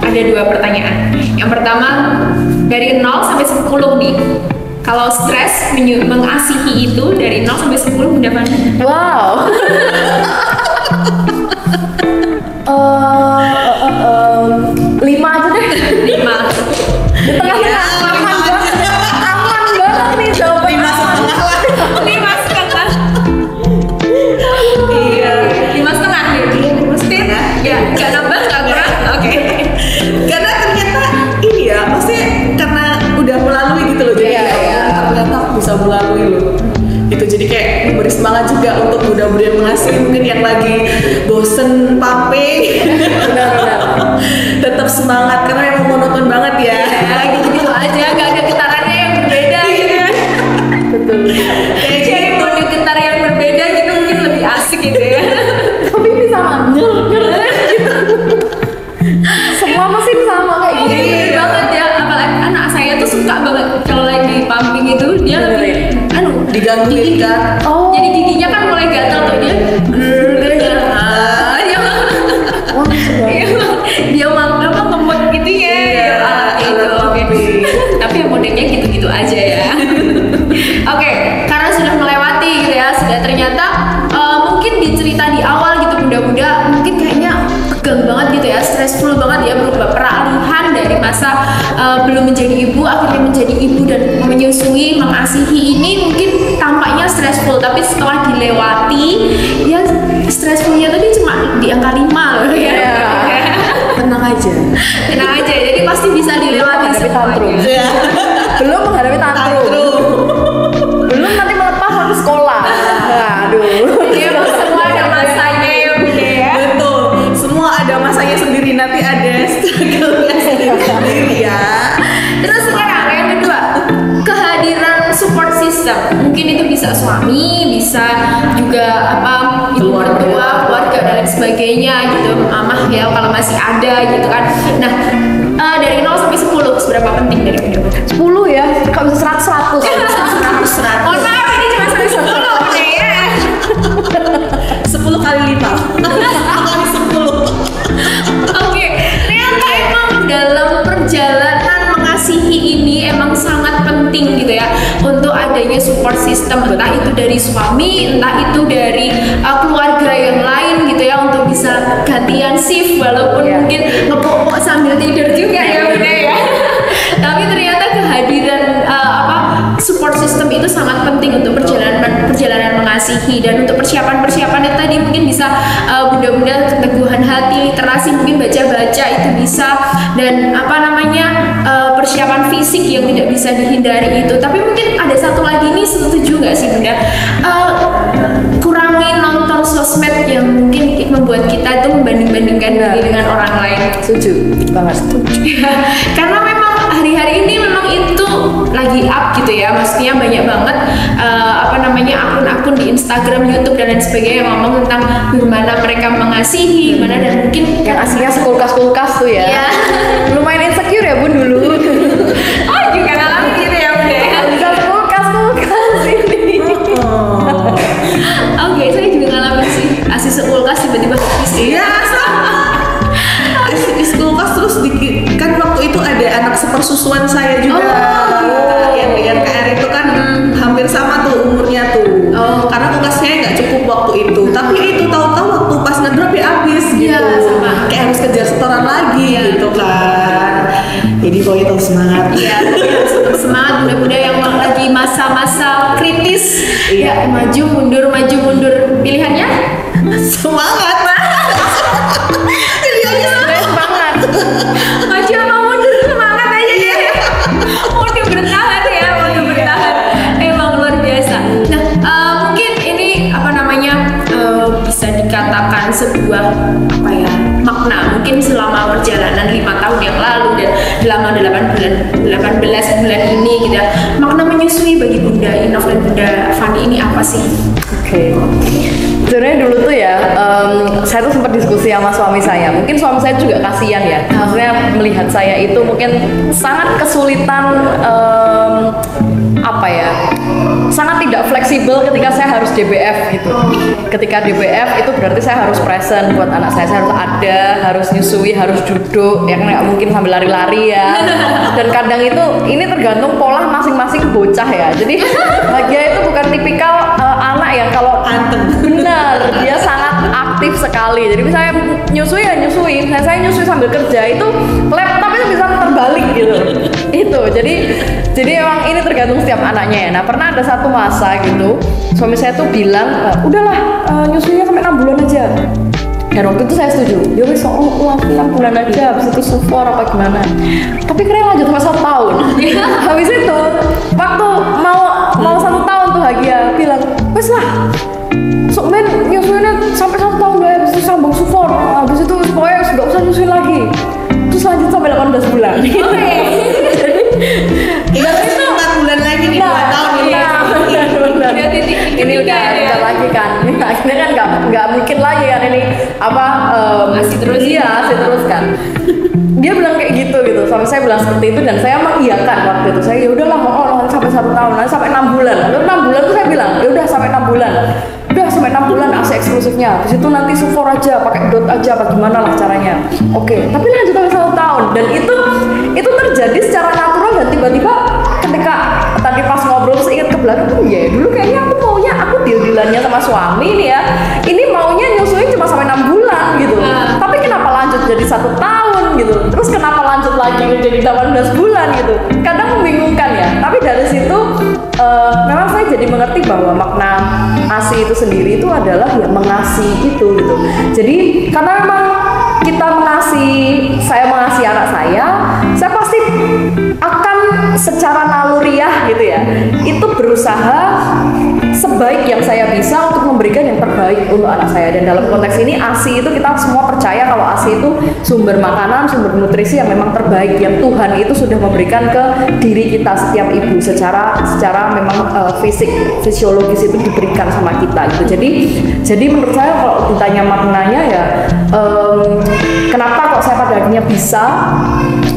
Speaker 1: ada 2 pertanyaan. Yang pertama dari 0 sampai 10 nih. Kalau stres mengasihi itu dari 0 sampai 10 berapa?
Speaker 2: Wow. 5 aja deh.
Speaker 1: 5.
Speaker 2: Di tengah-tengah aman banget nih jawaban.
Speaker 3: 5,5 lah.
Speaker 1: 5,5. Iya. 5,5 nih. Iya, 5,5. Ya, nggak nambah, nggak kurang. Oke.
Speaker 3: Karena ternyata ini ya, maksudnya karena udah melalui gitu loh, jadi ternyata aku bisa melalui loh. Itu jadi kayak memberi semangat juga untuk muda-muda yang mengasihi, mungkin yang lagi bosen pape.
Speaker 2: Benar-benar.
Speaker 3: Tetap semangat karena emang monoton banget ya.
Speaker 1: Gitu aja, nggak ada getarannya yang berbeda gitu ya.
Speaker 2: Betul.
Speaker 1: Kayak jadi mode getar yang berbeda gitu mungkin lebih asik gitu ya.
Speaker 2: Tapi ini sama gitu. Semua mesin sama kayak gitu.
Speaker 1: Iya banget ya, apalagi anak saya tuh suka banget kalau lagi pumping itu dia lebih
Speaker 3: Digangguin kan.
Speaker 2: Oh.
Speaker 1: jadi giginya kan mulai gatal tuh dia. Dia mau apa ngemut gitu ya. Itu oke. Tapi ya modenya gitu-gitu aja ya. Oke, karena sudah melewati gitu ya, sudah ternyata mungkin di cerita di awal gitu muda-muda mungkin kayaknya tegang banget gitu ya, stressful banget ya, berubah peralihan dari masa belum menjadi ibu akhirnya menjadi ibu dan menyusui, mengasihi ini mungkin tampaknya stressful, tapi setelah dilewati ya stressfulnya tadi cuma di angka 5 loh ya.
Speaker 3: Tenang aja.
Speaker 1: Tenang aja, jadi pasti bisa dilewati
Speaker 2: tantrum.
Speaker 1: semuanya.
Speaker 2: Belum menghadapi tantrum. Belum nanti melepas harus sekolah. Aduh.
Speaker 1: Jadi emang semua ada masanya ya bunda ya.
Speaker 3: Betul. Semua ada masanya sendiri, nanti ada struggle-nya sendiri ya.
Speaker 1: Terus sekarang yang kedua, kehadiran support system. Mungkin itu bisa suami, bisa juga apa ibu mertua, keluarga dan lain sebagainya gitu. Mamah ya kalau masih ada gitu kan. Nah, dari 0 sampai 10 seberapa penting dari bunda?
Speaker 2: 10 ya. Kalau bisa 100.
Speaker 1: Mohon maaf ini cuma sampai 10 bunda ya.
Speaker 3: 10 kali 5. 10 kali 10.
Speaker 1: Oke, ternyata emang dalam perjalanan mengasihi ini emang sangat penting gitu ya untuk adanya support system, entah itu dari suami, entah itu dari keluarga yang lain gitu ya, untuk bisa gantian shift walaupun mungkin ngepok-pok sambil tidur juga ya bunda ya. Tapi ternyata kehadiran support system itu sangat penting untuk perjalanan mengasihi, dan untuk persiapan-persiapannya tadi mungkin bisa bunda-bunda keteguhan hati, literasi, mungkin baca-baca itu bisa, dan persiapan fisik yang tidak bisa dihindari itu. Tapi mungkin ada satu lagi nih, setuju nggak sih bunda? Kurangi nonton sosmed yang mungkin membuat kita itu membanding-bandingkan diri dengan orang lain.
Speaker 2: Setuju banget.
Speaker 1: Karena memang hari-hari ini memang itu lagi up gitu ya, maksudnya banyak banget akun-akun di Instagram, YouTube dan lain sebagainya yang ngomong tentang bagaimana mereka mengasihi, gimana, dan mungkin
Speaker 2: Yang aslinya sekulkas-kulkas tuh ya.
Speaker 1: Iya.
Speaker 2: Lumayan insecure ya bun dulu.
Speaker 1: oh juga ngalamin gitu ya bunda ya.
Speaker 2: Bisa sekulkas-kulkas ini.
Speaker 1: Oke, saya juga ngalamin sih, asli sekulkas tiba-tiba habis.
Speaker 3: Iya, sama. Di kulkas terus kan waktu itu ada anak sepersusuan saya juga. Yang dengan KR itu kan hampir sama tuh umurnya tuh. Karena kulkasnya nggak cukup waktu itu. Tapi ya itu tahu-tahu waktu pas ngedrop ya habis gitu.
Speaker 1: Iya, sama.
Speaker 3: Kayak harus kejar setoran lagi gitu kan. Jadi pokoknya terus semangat.
Speaker 1: Iya, tetap semangat bunda-bunda yang lagi masa-masa kritis. Ya, maju mundur. Pilihannya
Speaker 3: Semangat.
Speaker 2: Semangat.
Speaker 1: maju sama mundur, semangat aja deh. Mode bertahan ya, mode bertahan. Emang luar sebuah apa ya makna mungkin selama perjalanan 5 tahun yang lalu dan selama 18 bulan ini gitu ya. Makna menyusui bagi Bunda Inof dan Bunda Fani ini apa sih?
Speaker 2: Oke. Sebenarnya dulu tuh ya, saya tuh sempat diskusi sama suami saya. Mungkin suami saya juga kasihan ya. Maksudnya melihat saya itu mungkin sangat kesulitan, apa ya, sangat tidak fleksibel ketika saya harus DBF gitu. Ketika DBF itu berarti saya harus present buat anak saya harus ada, harus nyusui, harus duduk, ya kan nggak mungkin sambil lari-lari ya. Dan kadang itu ini tergantung pola masing-masing bocah ya. Jadi Hagia itu bukan tipikal anak yang kalau benar dia sangat aktif sekali. Jadi misalnya nyusui ya nyusui, saya nyusui sambil kerja itu laptop itu bisa terbalik gitu. Itu jadi emang ini tergantung setiap anaknya ya. Nah pernah ada satu masa gitu suami saya tuh bilang udahlah nyusuinya sampai 6 bulan aja. Dan waktu itu saya setuju. Dia wis 6 bulan aja, habis itu sufor apa gimana. Tapi keren lanjut sampai 1 tahun. Habis itu waktu mau 1 tahun tuh Hagia bilang wis lah sok men nyusuinnya sampai 1 tahun lah, habis itu sambung sufor, habis itu pokoknya nggak usah nyusuin lagi. Terus lanjut sampai 18 bulan.
Speaker 3: Iya, itu 4 bulan lagi nih, 2 tahun ini.
Speaker 2: Ini udah lagi kan. Akhirnya kan nggak mungkin lagi kan ini apa
Speaker 1: masih terus.
Speaker 2: Iya, masih terus kan. Dia bilang kayak gitu sampai saya bilang seperti itu dan saya mengiyakan waktu itu. Saya ya udahlah sampai 1 tahun, nanti sampai 6 bulan. Lalu 6 bulan tuh saya bilang ya udah sampai 6 bulan. Udah sampai 6 bulan AC eksklusifnya. Habis itu nanti sufor aja, pakai dot aja apa gimana lah caranya. Oke, tapi lanjut sampai 1 tahun dan itu terjadi secara natural dan tiba-tiba ketika tadi pas ngobrol seingat ke belakang tuh ya dulu kayaknya aku deal-dealannya sama suami nih ya. Ini maunya nyusuin cuma sampai 6 bulan gitu. Tapi kenapa lanjut jadi 1 tahun gitu? Terus kenapa lanjut lagi jadi 18 bulan gitu? Kadang membingungkan ya. Tapi dari situ memang saya jadi mengerti bahwa makna ASI itu sendiri itu adalah ya mengasihi itu gitu. Jadi karena memang kita saya mengasihi anak saya pasti akan secara naluriah gitu ya. Itu berusaha sebaik yang saya bisa untuk memberikan yang terbaik untuk anak saya. Dan dalam konteks ini ASI itu kita semua percaya kalau ASI itu sumber makanan, sumber nutrisi yang memang terbaik yang Tuhan itu sudah memberikan ke diri kita setiap ibu secara memang fisiologis itu diberikan sama kita gitu. Jadi menurut saya kalau ditanya maknanya ya kenapa kok saya pada akhirnya bisa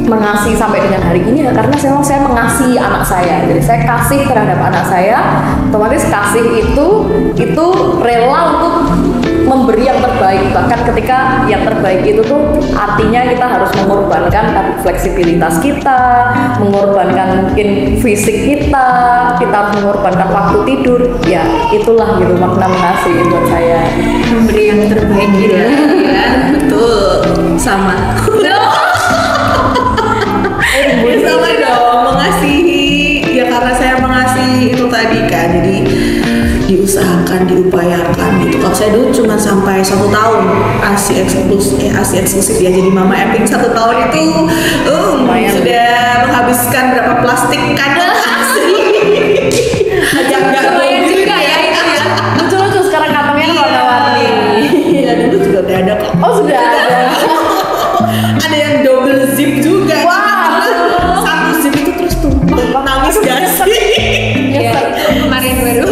Speaker 2: mengasihi sampai dengan hari ini ya karena saya mengasihi anak saya. Jadi saya kasih terhadap anak saya, otomatis kasih itu rela untuk memberi yang terbaik. Bahkan ketika yang terbaik itu tuh artinya kita harus mengorbankan fleksibilitas kita, mengorbankan mungkin fisik kita harus mengorbankan waktu tidur. Ya itulah gitu makna mengasihi buat saya.
Speaker 1: Memberi yang terbaik gitu ya.
Speaker 3: Betul, sama. Sama dong, mengasihi ya karena saya mengasihi itu tadi kan, jadi diusahakan, diupayakan gitu. Kalau saya dulu cuma sampai 1 tahun ASI eksklusif ya, jadi mama Epping 1 tahun itu sudah menghabiskan berapa plastik kandang ASI.
Speaker 1: Lumayan juga ya itu ya.
Speaker 2: Lucu sekarang kantongnya warna-warni.
Speaker 3: Iya dulu juga udah ada kok.
Speaker 2: Oh sudah ada.
Speaker 3: Ada yang double zip juga. Satu zip itu terus tumpah. Nangis gak sih?
Speaker 1: Ya itu kemarin baru.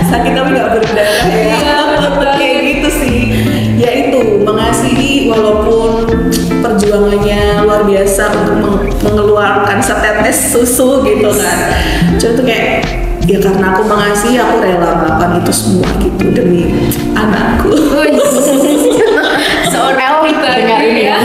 Speaker 3: Sakit tapi gak berdarah ya. Kayak gitu sih. Ya itu mengasihi walaupun perjuangannya luar biasa untuk mengeluarkan setetes susu gitu kan. Cuma tuh kayak ya karena aku mengasihi aku rela melakukan itu semua gitu demi anakku.
Speaker 1: Seorang pribadi ya.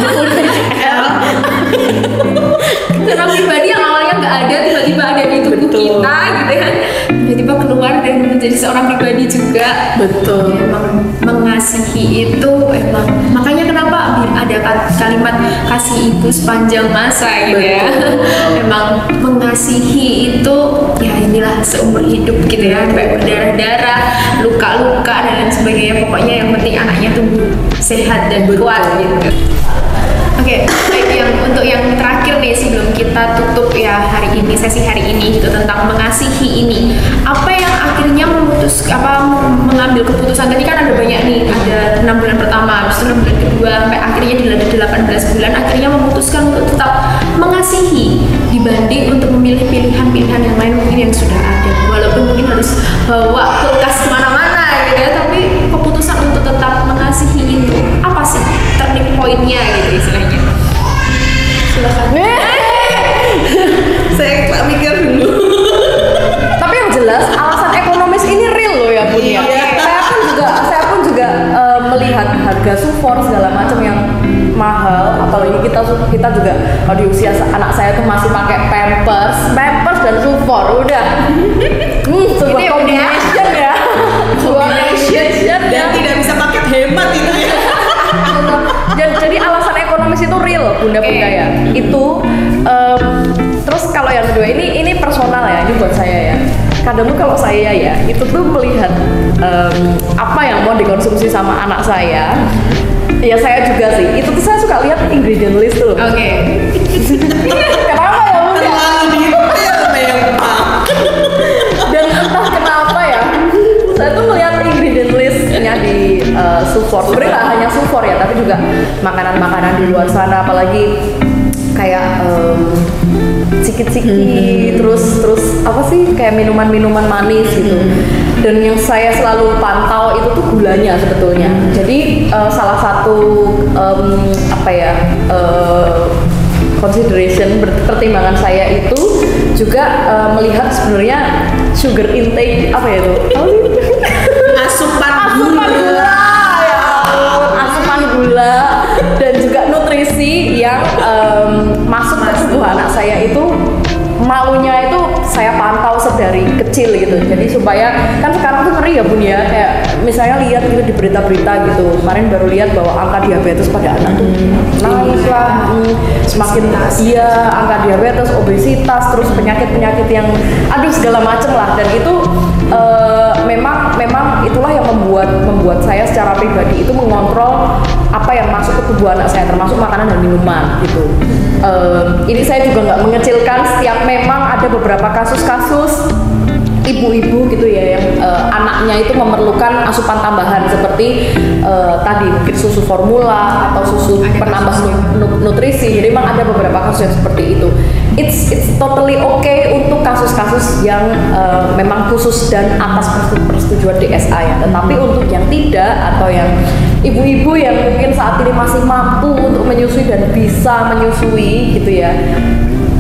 Speaker 1: Seorang pribadi yang awalnya nggak ada tiba-tiba ada di tubuh kita gitu ya. Tiba-tiba keluar dan menjadi seorang pribadi juga.
Speaker 3: Betul.
Speaker 1: Emang mengasihi itu emang makanya kenapa ada kalimat kasih ibu sepanjang masa gitu ya. Emang mengasihi itu ya inilah seumur hidup gitu ya, kayak berdarah-darah, luka-luka dan lain sebagainya. Pokoknya yang penting anaknya tumbuh sehat dan kuat gitu. Oke, baik untuk yang terakhir nih sebelum kita tutup ya sesi hari ini gitu tentang mengasihi ini. Apa yang akhirnya mengambil keputusan tadi kan ada banyak nih, ada 6 bulan pertama, habis itu 6 bulan kedua, sampai akhirnya di 18 bulan akhirnya memutuskan untuk tetap mengasihi dibanding untuk memilih pilihan-pilihan yang lain mungkin yang sudah ada, walaupun mungkin harus bawa kulkas kemana-mana gitu ya, tapi keputusan untuk tetap mengasihi itu apa sih turning point-nya gitu istilahnya. Silakan.
Speaker 3: Saya tak mikir dulu.
Speaker 2: Tapi yang jelas alasan ekonomis ini real loh ya Bun ya.
Speaker 3: Iya.
Speaker 2: Saya pun juga melihat harga support segala macam yang mahal, apalagi kita juga kalau di usia anak saya tuh masih pakai pampers dan support udah. Sebuah
Speaker 1: Ini
Speaker 2: combination ya.
Speaker 3: Combination dan tidak bisa paket hemat itu ya.
Speaker 2: Jadi alasan ekonomis itu real bunda-bunda ya. Itu terus kalau yang kedua ini personal ya, ini buat saya ya. Kadang kalau saya ya itu tuh melihat apa yang mau dikonsumsi sama anak saya. Ya saya juga sih. Itu tuh saya suka lihat ingredient list tuh.
Speaker 1: Oke.
Speaker 2: Kenapa ya bunda?
Speaker 3: Terlalu detail memang.
Speaker 2: Dan entah kenapa ya, saya tuh melihat ingredient listnya di support. Sebenarnya nggak hanya support ya, tapi juga makanan-makanan di luar sana, apalagi kayak ciki-ciki, terus apa sih kayak minuman-minuman manis gitu. Dan yang saya selalu pantau itu tuh gulanya sebetulnya. Jadi salah satu consideration pertimbangan saya itu juga melihat sebenarnya sugar intake apa ya itu?
Speaker 3: Asupan
Speaker 2: Asupan gula, ya ampun, asupan gula dan juga nutrisi yang masuk ke tubuh anak saya itu maunya itu saya pantau sedari kecil gitu. Jadi supaya kan sekarang tuh ngeri ya Bun ya, kayak misalnya lihat gitu di berita-berita gitu. Kemarin baru lihat bahwa angka diabetes pada anak tuh naik lah, semakin angka diabetes, obesitas, terus penyakit-penyakit yang aduh segala macem lah. Dan itu memang itulah yang membuat saya secara pribadi itu mengontrol apa yang masuk ke tubuh anak saya, termasuk makanan dan minuman gitu. Ini saya juga nggak mengecilkan setiap memang ada beberapa kasus-kasus ibu-ibu gitu ya yang anaknya itu memerlukan asupan tambahan seperti tadi mungkin susu formula atau susu penambah nutrisi. Jadi memang ada beberapa kasus yang seperti itu. It's totally okay untuk kasus-kasus yang memang khusus dan atas persetujuan DSA ya. Tetapi untuk yang tidak atau yang ibu-ibu yang mungkin saat ini masih mampu untuk menyusui dan bisa menyusui gitu ya,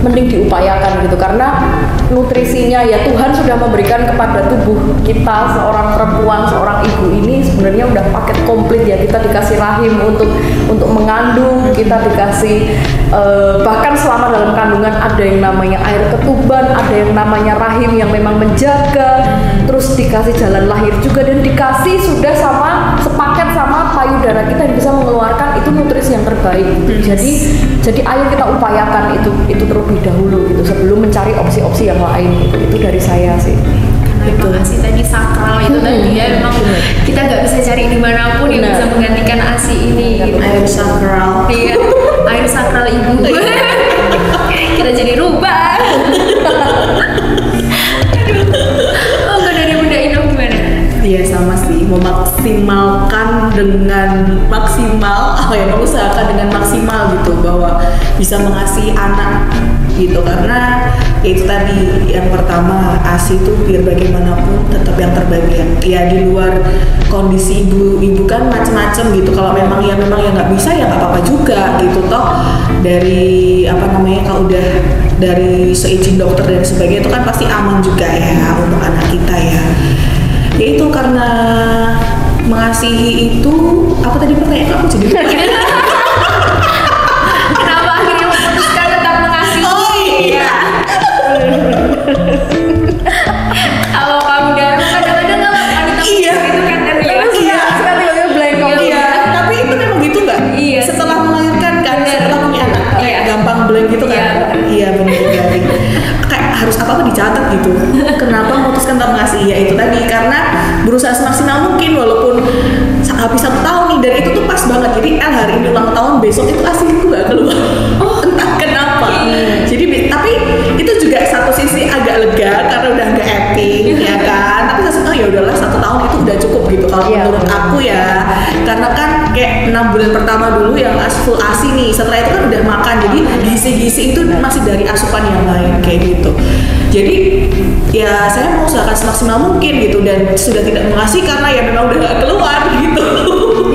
Speaker 2: mending diupayakan gitu, karena nutrisinya ya Tuhan sudah memberikan kepada tubuh kita, seorang perempuan, seorang ibu ini sebenarnya udah paket komplit ya. Kita dikasih rahim untuk mengandung, kita dikasih bahkan selama dalam kandungan ada yang namanya air ketuban, ada yang namanya rahim yang memang menjaga, terus dikasih jalan lahir juga, dan dikasih sudah sepaket sama payudara kita yang bisa mengeluarkan itu nutrisi yang terbaik gitu. Jadi ayo kita upayakan itu terlebih dahulu gitu sebelum mencari opsi-opsi yang lain gitu. Itu dari saya sih.
Speaker 1: Itu ASI tadi sakral itu tadi ya, memang kita nggak bisa cari dimanapun yang bisa menggantikan ASI ini gitu.
Speaker 3: Air sakral.
Speaker 1: Iya, air sakral ibu. Kita jadi rubah. Oh nggak, dari Bunda Ino gimana?
Speaker 3: Iya sama sih, memaksimalkan dengan maksimal, mengusahakan dengan maksimal gitu bahwa bisa mengasihi anak gitu, karena itu tadi yang pertama ASI itu biar bagaimanapun tetap yang terbaik ya di luar kondisi ibu kan macam-macam gitu. Kalau memang ya nggak bisa ya nggak apa-apa juga gitu, toh dari kalau udah dari seizin dokter dan sebagainya itu kan pasti aman juga ya untuk anak kita ya. Yaitu karena mengasihi itu apa tadi pertanyaan aku jadi lupa.
Speaker 1: Kenapa akhirnya memutuskan tetap mengasihi?
Speaker 3: Oh iya.
Speaker 1: Kalau kamu dan kadang-kadang kalau wanita
Speaker 3: Iya.
Speaker 1: itu kan
Speaker 3: Iya.
Speaker 2: Suka tiba-tiba blank.
Speaker 3: Iya. Tapi itu memang gitu nggak?
Speaker 1: Iya.
Speaker 3: Setelah melahirkan kan, setelah punya anak,
Speaker 1: Iya.
Speaker 3: kayak gampang blank gitu kan? Iya benar dari. Kayak harus apa dicatat gitu. Kenapa memutuskan tetap mengasihi? Ya itu tadi karena berusaha semaksimal mungkin walaupun habis 1 tahun nih, dan itu tuh pas banget. Jadi hari ini ulang tahun, besok itu ASIku gak keluar. Oh entah kenapa. Jadi tapi itu juga satu sisi agak lega karena udah gak epic ya kan. Tapi ya udahlah 1 tahun itu udah cukup gitu kalau menurut aku ya. Karena kan kayak 6 bulan pertama dulu yang full ASI nih, setelah itu kan udah makan, jadi gizi-gizi itu masih dari asupan yang lain kayak gitu. Jadi ya saya mau usahakan semaksimal mungkin gitu, dan sudah tidak mengasihi karena ya memang udah gak keluar gitu.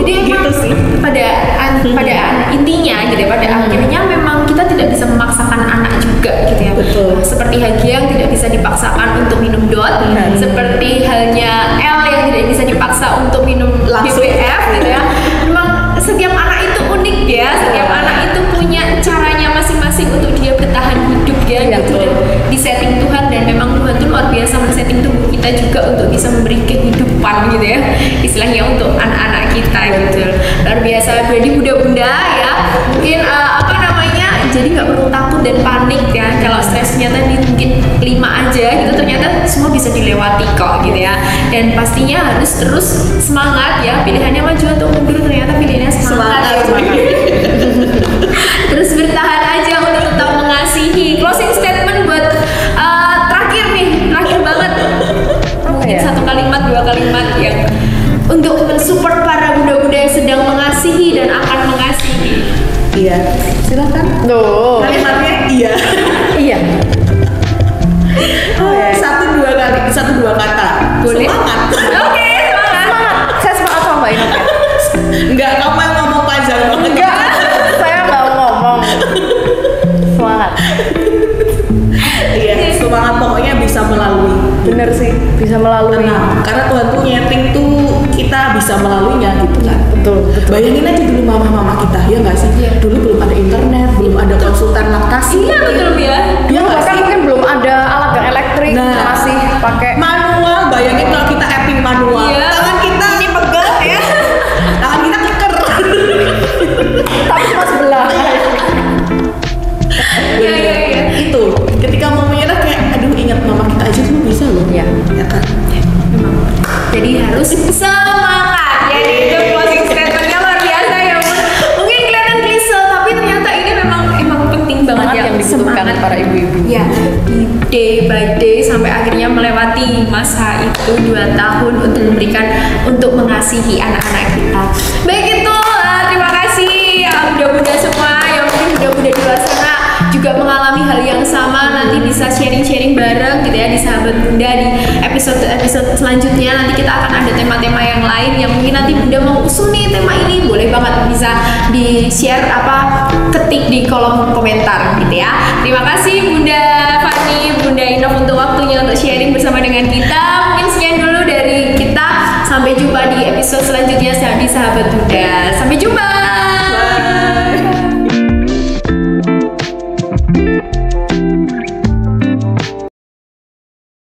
Speaker 1: Jadi
Speaker 3: gitu
Speaker 1: emang
Speaker 3: sih.
Speaker 1: pada intinya gitu ya, pada akhirnya memang kita tidak bisa memaksakan anak juga gitu ya.
Speaker 3: Betul.
Speaker 1: Seperti Hagia yang tidak bisa dipaksakan untuk minum DOT, seperti halnya L yang tidak bisa dipaksa untuk minum
Speaker 3: Langsung.
Speaker 1: BWF gitu ya. Memang setiap anak itu unik ya, setiap anak itu punya caranya masing-masing untuk dia bertahan hidup ya, gitu. Dan di setting Tuhan, dan memang Tuhan itu luar biasa men-setting tubuh kita juga untuk bisa memberi kehidupan gitu ya, istilahnya untuk anak-anak kita gitu. Luar biasa. Jadi bunda-bunda ya, mungkin apa namanya, jadi nggak perlu takut dan panik ya kalau stresnya tadi mungkin 5 aja gitu, ternyata semua bisa dilewati kok gitu ya. Dan pastinya harus terus semangat ya, pilihannya maju atau mundur, ternyata pilihannya semangat, ya. Terus bertahan aja untuk tetap mengasihi. Closing statement buat terakhir nih, terakhir banget, mungkin 1 kalimat 2 kalimat yang untuk mensupport para bunda-bunda yang sedang mengasihi dan akan mengasihi.
Speaker 3: Iya, silakan.
Speaker 2: Tuh.
Speaker 3: Kalimatnya iya.
Speaker 2: Iya.
Speaker 3: Satu dua kata.
Speaker 1: Boleh?
Speaker 3: Semangat.
Speaker 1: Oke, semangat.
Speaker 2: Semangat. Saya semangat sama Mbak Inok ya.
Speaker 3: Enggak, kamu yang ngomong panjang banget.
Speaker 2: Enggak. Saya nggak ngomong. Semangat.
Speaker 3: Iya, semangat, pokoknya bisa melalui.
Speaker 2: Bener sih, bisa melalui.
Speaker 3: Tenang, karena Tuhan tuh nyeting tuh kita bisa melaluinya gitu kan.
Speaker 2: Betul, betul.
Speaker 3: Bayangin aja dulu mama-mama kita, ya nggak sih?
Speaker 1: Iya.
Speaker 3: Dulu belum ada internet, belum ada konsultan laktasi.
Speaker 1: Iya betul ya.
Speaker 3: Iya nggak
Speaker 2: Bahkan
Speaker 3: sih?
Speaker 2: mungkin belum ada alat yang elektrik,
Speaker 3: Nah.
Speaker 2: masih pakai.
Speaker 3: Manual, bayangin kalau kita apping manual.
Speaker 1: Iya.
Speaker 3: Tangan kita
Speaker 1: Ini pegel ya.
Speaker 3: tangan kita keker.
Speaker 2: Tapi cuma sebelah.
Speaker 1: Iya, iya, iya.
Speaker 3: Itu ketika mau menyerah kayak aduh, ingat mama kita aja tuh bisa loh.
Speaker 2: Iya.
Speaker 3: Ya kan?
Speaker 1: Memang. Jadi harus semangat. Jadi itu closing statementnya luar biasa ya. Mungkin kelihatan klise, tapi ternyata ini memang penting banget
Speaker 2: Semangat
Speaker 1: ya.
Speaker 2: yang dibutuhkan
Speaker 1: Semangat.
Speaker 2: para ibu-ibu.
Speaker 1: Ya, di day by day sampai akhirnya melewati masa itu 2 tahun untuk mengasihi anak-anak kita. Baik itu, terima kasih ya bunda-bunda semua yang mungkin bunda-bunda di luar sana juga mengalami hal yang sama, nanti bisa sharing-sharing bareng gitu ya di Sahabat Bunda di episode selanjutnya. Nanti kita akan ada tema-tema yang lain yang mungkin nanti Bunda mau usul nih tema ini, boleh banget bisa di share ketik di kolom komentar gitu ya. Terima kasih Bunda Fani, Bunda Inok untuk waktunya untuk sharing bersama dengan kita. Mungkin sekian dulu dari kita, sampai jumpa di episode selanjutnya di Sahabat Bunda. Sampai jumpa.